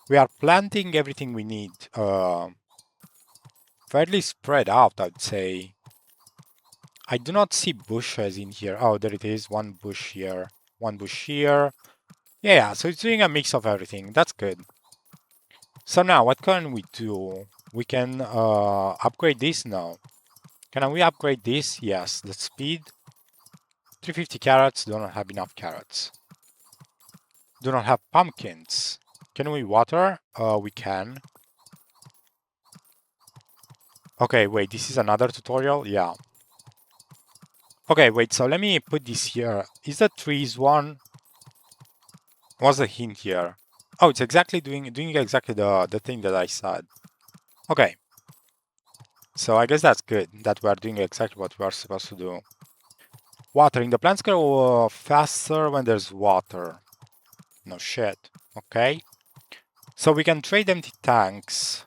[SPEAKER 1] We are planting everything we need. Fairly spread out, I'd say. I do not see bushes in here. Oh, there it is. One bush here. One bush here. Yeah, so it's doing a mix of everything. That's good. So now, what can we do? We can upgrade this now. Can we upgrade this? Yes. The speed. 350 carrots. Do not have enough carrots. Do not have pumpkins. Can we water? We can. Okay, wait. This is another tutorial? Yeah. Okay, wait. So let me put this here. Is the trees one? What's the hint here? Oh, it's exactly doing exactly the thing that I said. Okay. So I guess that's good that we are doing exactly what we are supposed to do. Watering. The plants grow faster when there's water. No shit. Okay. So we can trade empty tanks.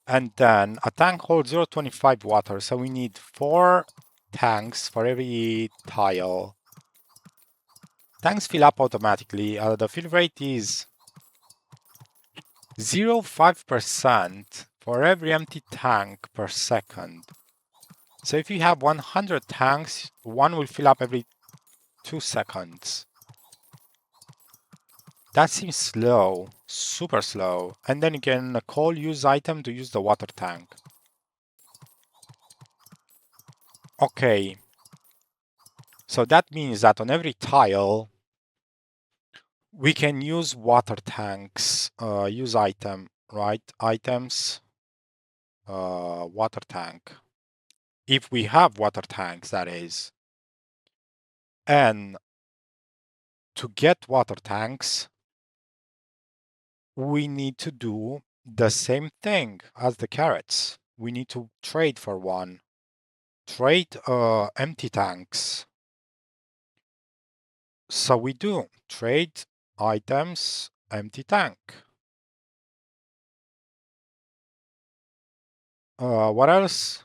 [SPEAKER 1] And then a tank holds 0.25 water. So we need 4 tanks for every tile. Tanks fill up automatically. The fill rate is 0.5% for every empty tank per second. So if you have 100 tanks, one will fill up every 2 seconds. That seems slow, super slow. And then you can call use item to use the water tank. Okay. So that means that on every tile, we can use water tanks, use item, right? Items, water tank. If we have water tanks, that is. And to get water tanks, we need to do the same thing as the carrots. We need to trade for one. Trade empty tanks. So we do trade items, empty tank. What else?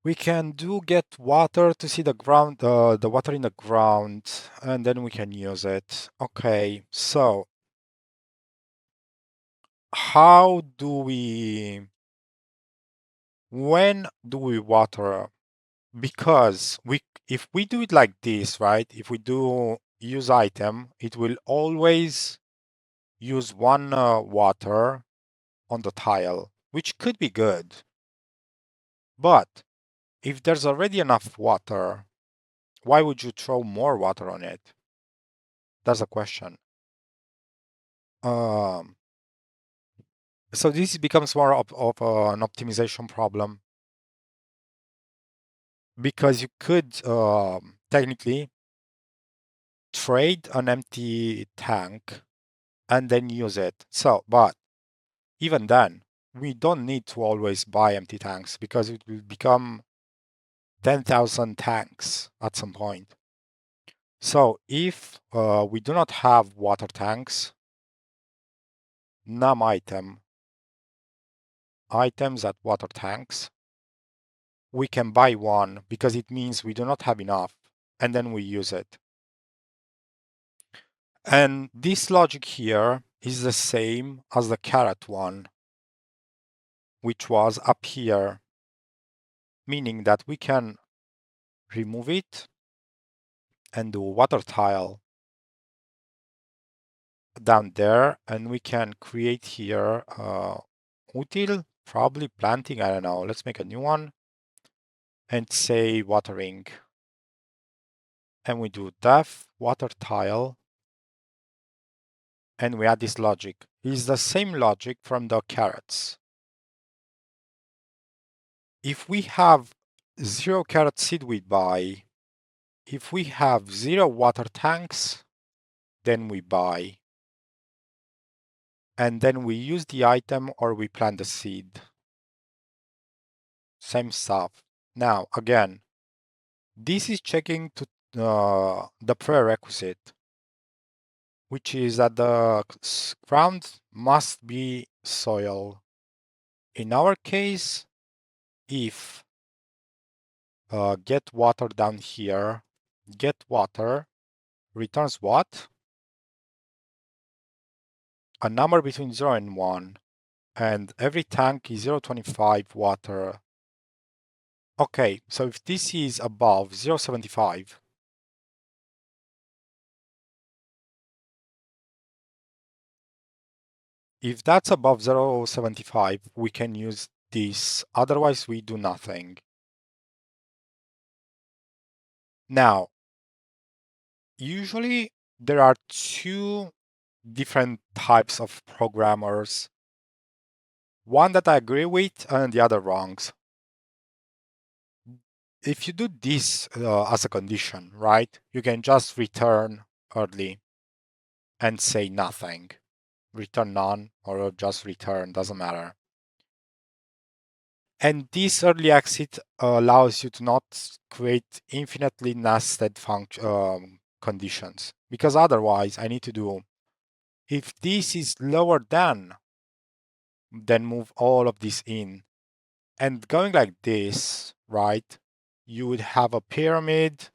[SPEAKER 1] We can do get water to see the ground, the water in the ground, and then we can use it. Okay, so how do we, when do we water? Because if we do it like this, right? If we do use item, it will always use one water on the tile. which could be good. But if there's already enough water, why would you throw more water on it? That's a question. Um, so this becomes more of an optimization problem because you could technically trade an empty tank and then use it. So, but even then, we don't need to always buy empty tanks because it will become 10,000 tanks at some point. So if we do not have water tanks, num item, items at water tanks, we can buy one because it means we do not have enough and then we use it. And this logic here is the same as the carrot one, which was up here, meaning that we can remove it and do water tile down there, and we can create here util, probably planting, I don't know, let's make a new one and say watering. And we do def water tile, and we add this logic. It's the same logic from the carrots. If we have 0 carrot seed we buy, if we have 0 water tanks, then we buy. And then we use the item or we plant the seed. Same stuff. Now, again, this is checking to the prerequisite, which is that the ground must be soil. In our case, if get water down here, get water returns what? A number between 0 and 1, and every tank is 0.25 water. Okay, so if this is above 0.75, if that's above 0.75, we can use this, otherwise we do nothing. Now, usually there are two different types of programmers, one that I agree with and the other wrongs. If you do this as a condition, right, you can just return early and say nothing. Return none or just return, doesn't matter. And this early exit allows you to not create infinitely nested conditions, because otherwise I need to do, if this is lower than, then move all of this in. And going like this, right, you would have a pyramid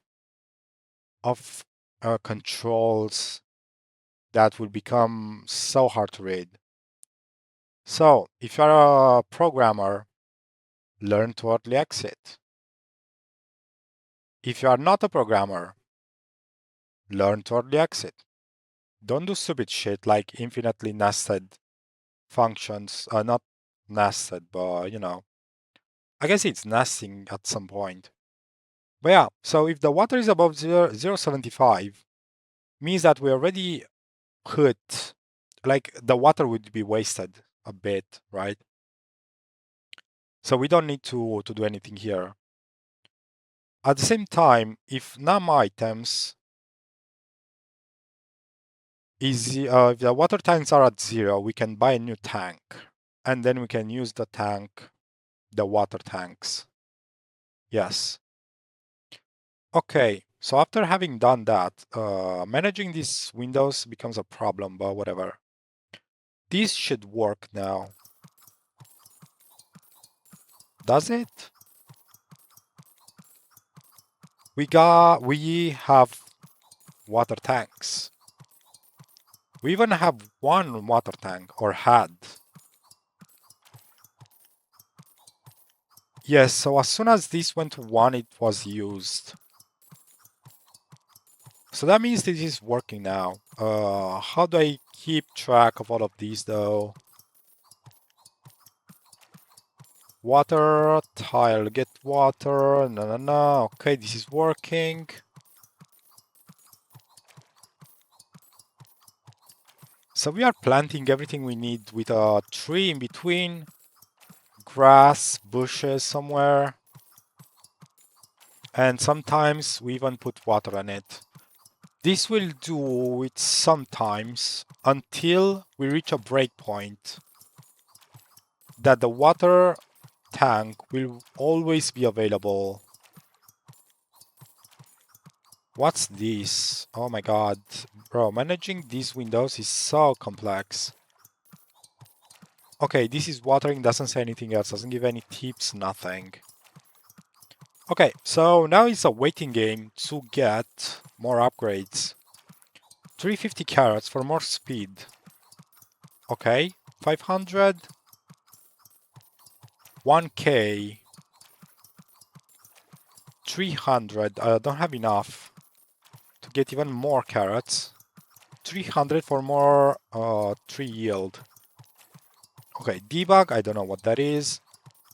[SPEAKER 1] of controls that will become so hard to read. So if you're a programmer, learn to early exit. If you are not a programmer, learn to early exit. Don't do stupid shit like infinitely nested functions. Not nested, but you know, I guess it's nesting at some point. But yeah, so if the water is above 0.75, means that we already put, like the water would be wasted a bit, right? So we don't need to do anything here. At the same time, if num items is if the water tanks are at 0, we can buy a new tank, and then we can use the tank, the water tanks. Yes. Okay, so after having done that, managing these windows becomes a problem, but whatever. This should work now. Does it? We have water tanks. We even have one water tank, or had. Yes, so as soon as this went to 1, it was used. So that means this is working now. How do I keep track of all of these though? Water, tile, get water, no. Okay, this is working. So we are planting everything we need with a tree in between, grass, bushes somewhere, and sometimes we even put water on it. This will do it sometimes until we reach a breakpoint that the water tank will always be available. What's this? Oh my god. Bro, managing these windows is so complex. Okay, this is watering, doesn't say anything else, doesn't give any tips, nothing. Okay, so now it's a waiting game to get more upgrades. 350 carrots for more speed. Okay, 500, 1k, 300. I don't have enough to get even more carrots. 300 for more tree yield. Okay, debug, I don't know what that is.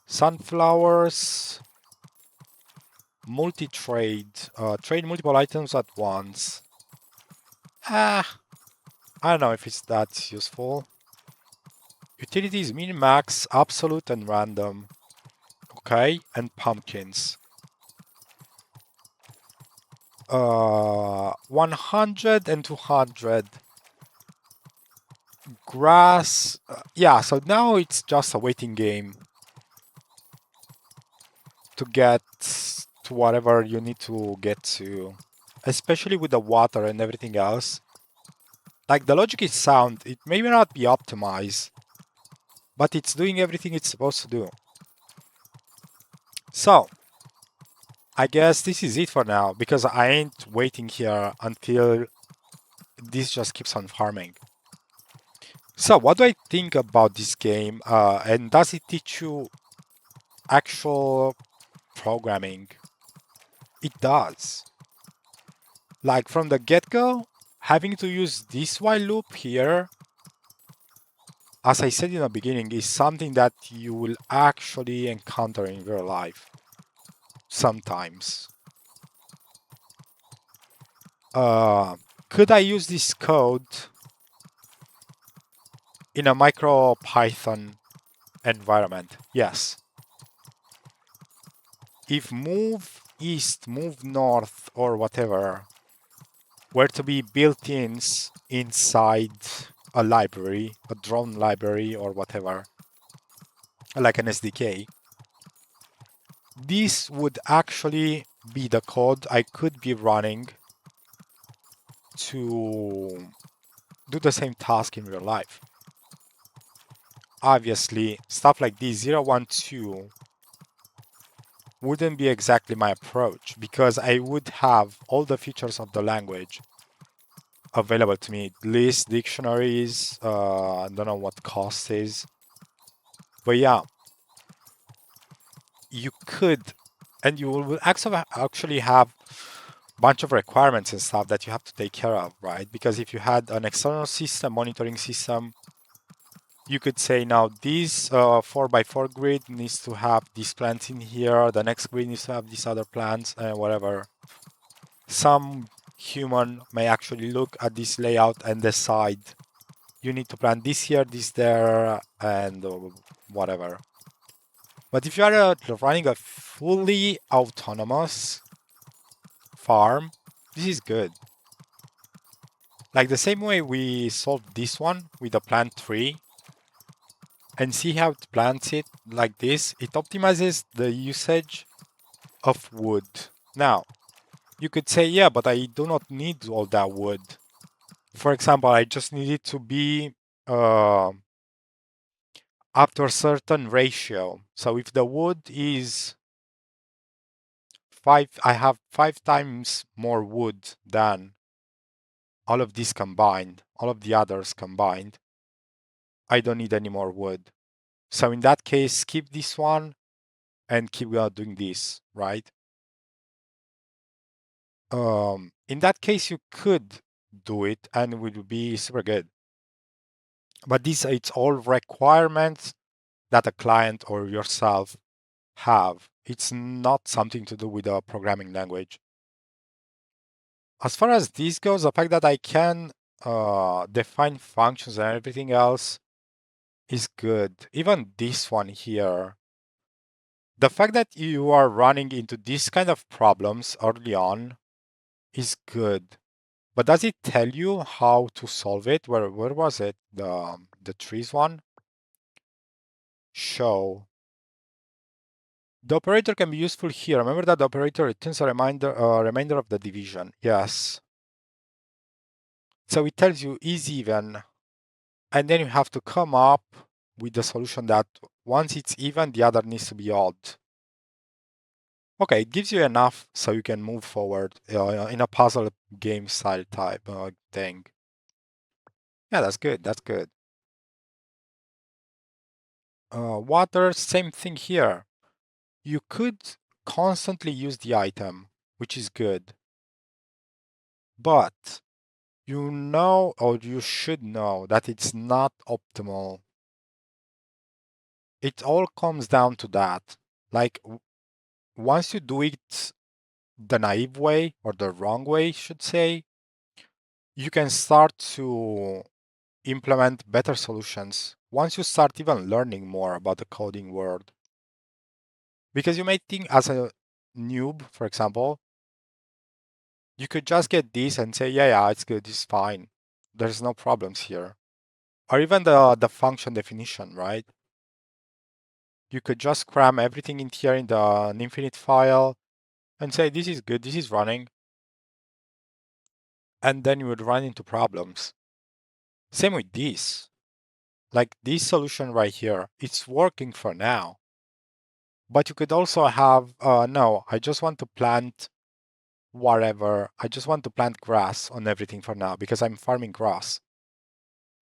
[SPEAKER 1] Sunflowers, multi-trade, trade multiple items at once. Ah, I don't know if it's that useful. Utilities, min, max, absolute, and random. Okay, and pumpkins. 100 and 200. Grass. Yeah, so now it's just a waiting game to get to whatever you need to get to, especially with the water and everything else. Like the logic is sound, it may not be optimized, but it's doing everything it's supposed to do. So, I guess this is it for now, because I ain't waiting here until this just keeps on farming. So, what do I think about this game? And does it teach you actual programming? It does. Like from the get-go, having to use this while loop here, as I said in the beginning, is something that you will actually encounter in real life. Sometimes. Could I use this code in a micro Python environment? Yes. If move east, move north, or whatever were to be built-ins inside a library, a drone library or whatever, like an SDK, this would actually be the code I could be running to do the same task in real life. Obviously, stuff like this 0, 1, 2 wouldn't be exactly my approach because I would have all the features of the language available to me. Lists, dictionaries, I don't know what cost is. But yeah, you could, and you will actually have a bunch of requirements and stuff that you have to take care of, right? Because if you had an external system, monitoring system, you could say now this 4x4 grid needs to have these plants in here, the next grid needs to have these other plants, and whatever. Some human may actually look at this layout and decide you need to plant this here, this there, and whatever. But if you are running a fully autonomous farm, this is good. Like the same way we solved this one with a plant tree, and see how it plants it like this, it optimizes the usage of wood. Now, you could say, yeah, but I do not need all that wood. For example, I just need it to be uh, up to a certain ratio. So if the wood is 5, I have 5 times more wood than all of these combined, all of the others combined. I don't need any more wood. So in that case, skip this one and keep doing this, right? In that case, you could do it and it would be super good. But these, it's all requirements that a client or yourself have. It's not something to do with a programming language. As far as this goes, the fact that I can define functions and everything else is good. Even this one here, the fact that you are running into this kind of problems early on is good. But does it tell you how to solve it? Where was it? The trees one? Show. The operator can be useful here. Remember that the operator returns a remainder of the division. Yes. So it tells you is even, and then you have to come up with the solution that once it's even, the other needs to be odd. Okay, it gives you enough so you can move forward in a puzzle game style type thing. Yeah, that's good. That's good. Water, same thing here. You could constantly use the item, which is good. But you know, or you should know, that it's not optimal. It all comes down to that. Like, once you do it the naive way, or the wrong way, should say, you can start to implement better solutions once you start even learning more about the coding world. Because you may think as a noob, for example, you could just get this and say, yeah, it's good, it's fine. There's no problems here. Or even the function definition, right? You could just cram everything in here in an infinite file and say, this is good, this is running. And then you would run into problems. Same with this. Like this solution right here, it's working for now. But you could also have, no, I just want to plant whatever. I just want to plant grass on everything for now because I'm farming grass.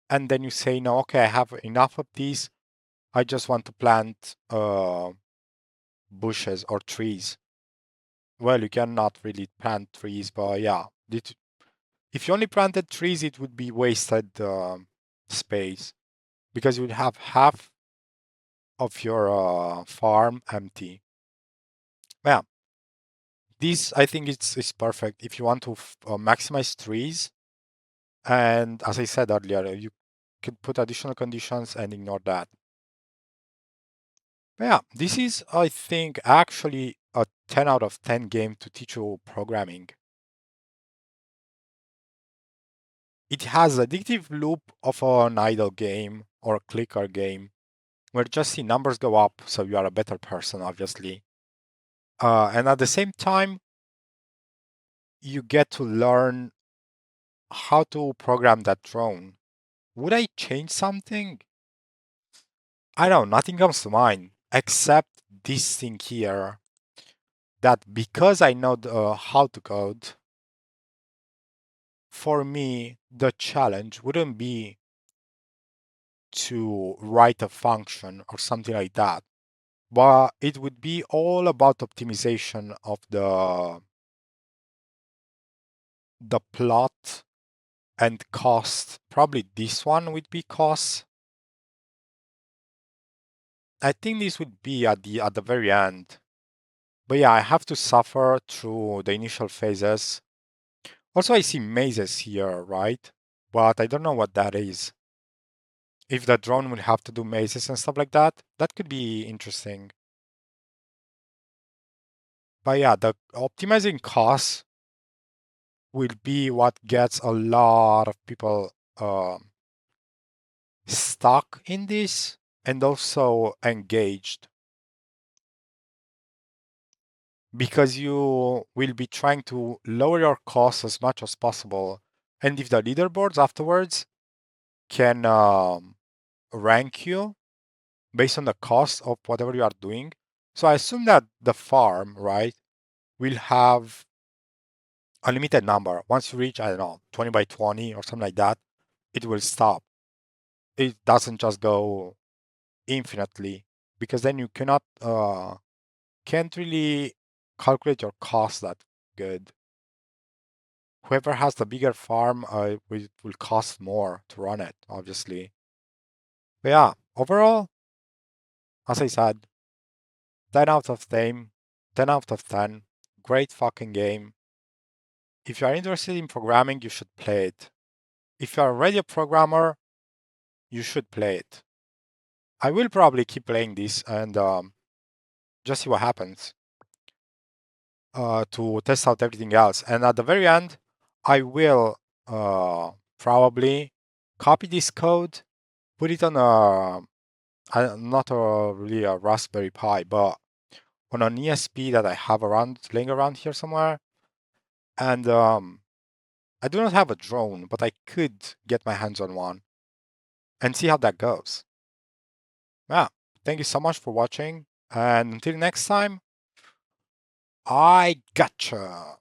[SPEAKER 1] And then you say, no, okay, I have enough of these. I just want to plant bushes or trees. Well, you cannot really plant trees, but yeah, if you only planted trees, it would be wasted space because you would have half of your farm empty. Yeah, this I think it's perfect if you want to maximize trees. And as I said earlier, you could put additional conditions and ignore that. Yeah, this is, I think, actually a 10 out of 10 game to teach you programming. It has addictive loop of an idle game or a clicker game where just the numbers go up, so you are a better person, obviously. And at the same time, you get to learn how to program that drone. Would I change something? I don't know, nothing comes to mind except this thing here that because I know how to code, for me, the challenge wouldn't be to write a function or something like that, but it would be all about optimization of the plot and cost. Probably this one would be cost. I think this would be at the very end. But yeah, I have to suffer through the initial phases. Also, I see mazes here, right? But I don't know what that is. If the drone would have to do mazes and stuff like that, that could be interesting. But yeah, the optimizing costs will be what gets a lot of people stuck in this and also engaged because you will be trying to lower your costs as much as possible. And if the leaderboards afterwards can rank you based on the cost of whatever you are doing. So I assume that the farm, right, will have a limited number. Once you reach, I don't know, 20 by 20 or something like that, it will stop. It doesn't just go infinitely because then you can't really calculate your cost that good. Whoever has the bigger farm will cost more to run it, obviously. But yeah, overall, As I said, 10 out of 10, 10 out of 10, great fucking game. If you are interested in programming, you should play it. If you are already a programmer, you should play it. I will probably keep playing this and just see what happens to test out everything else. And at the very end, I will probably copy this code, put it on not really a Raspberry Pi, but on an ESP that I have around laying around here somewhere. And I do not have a drone, but I could get my hands on one and see how that goes. Yeah, thank you so much for watching, and until next time, I gotcha.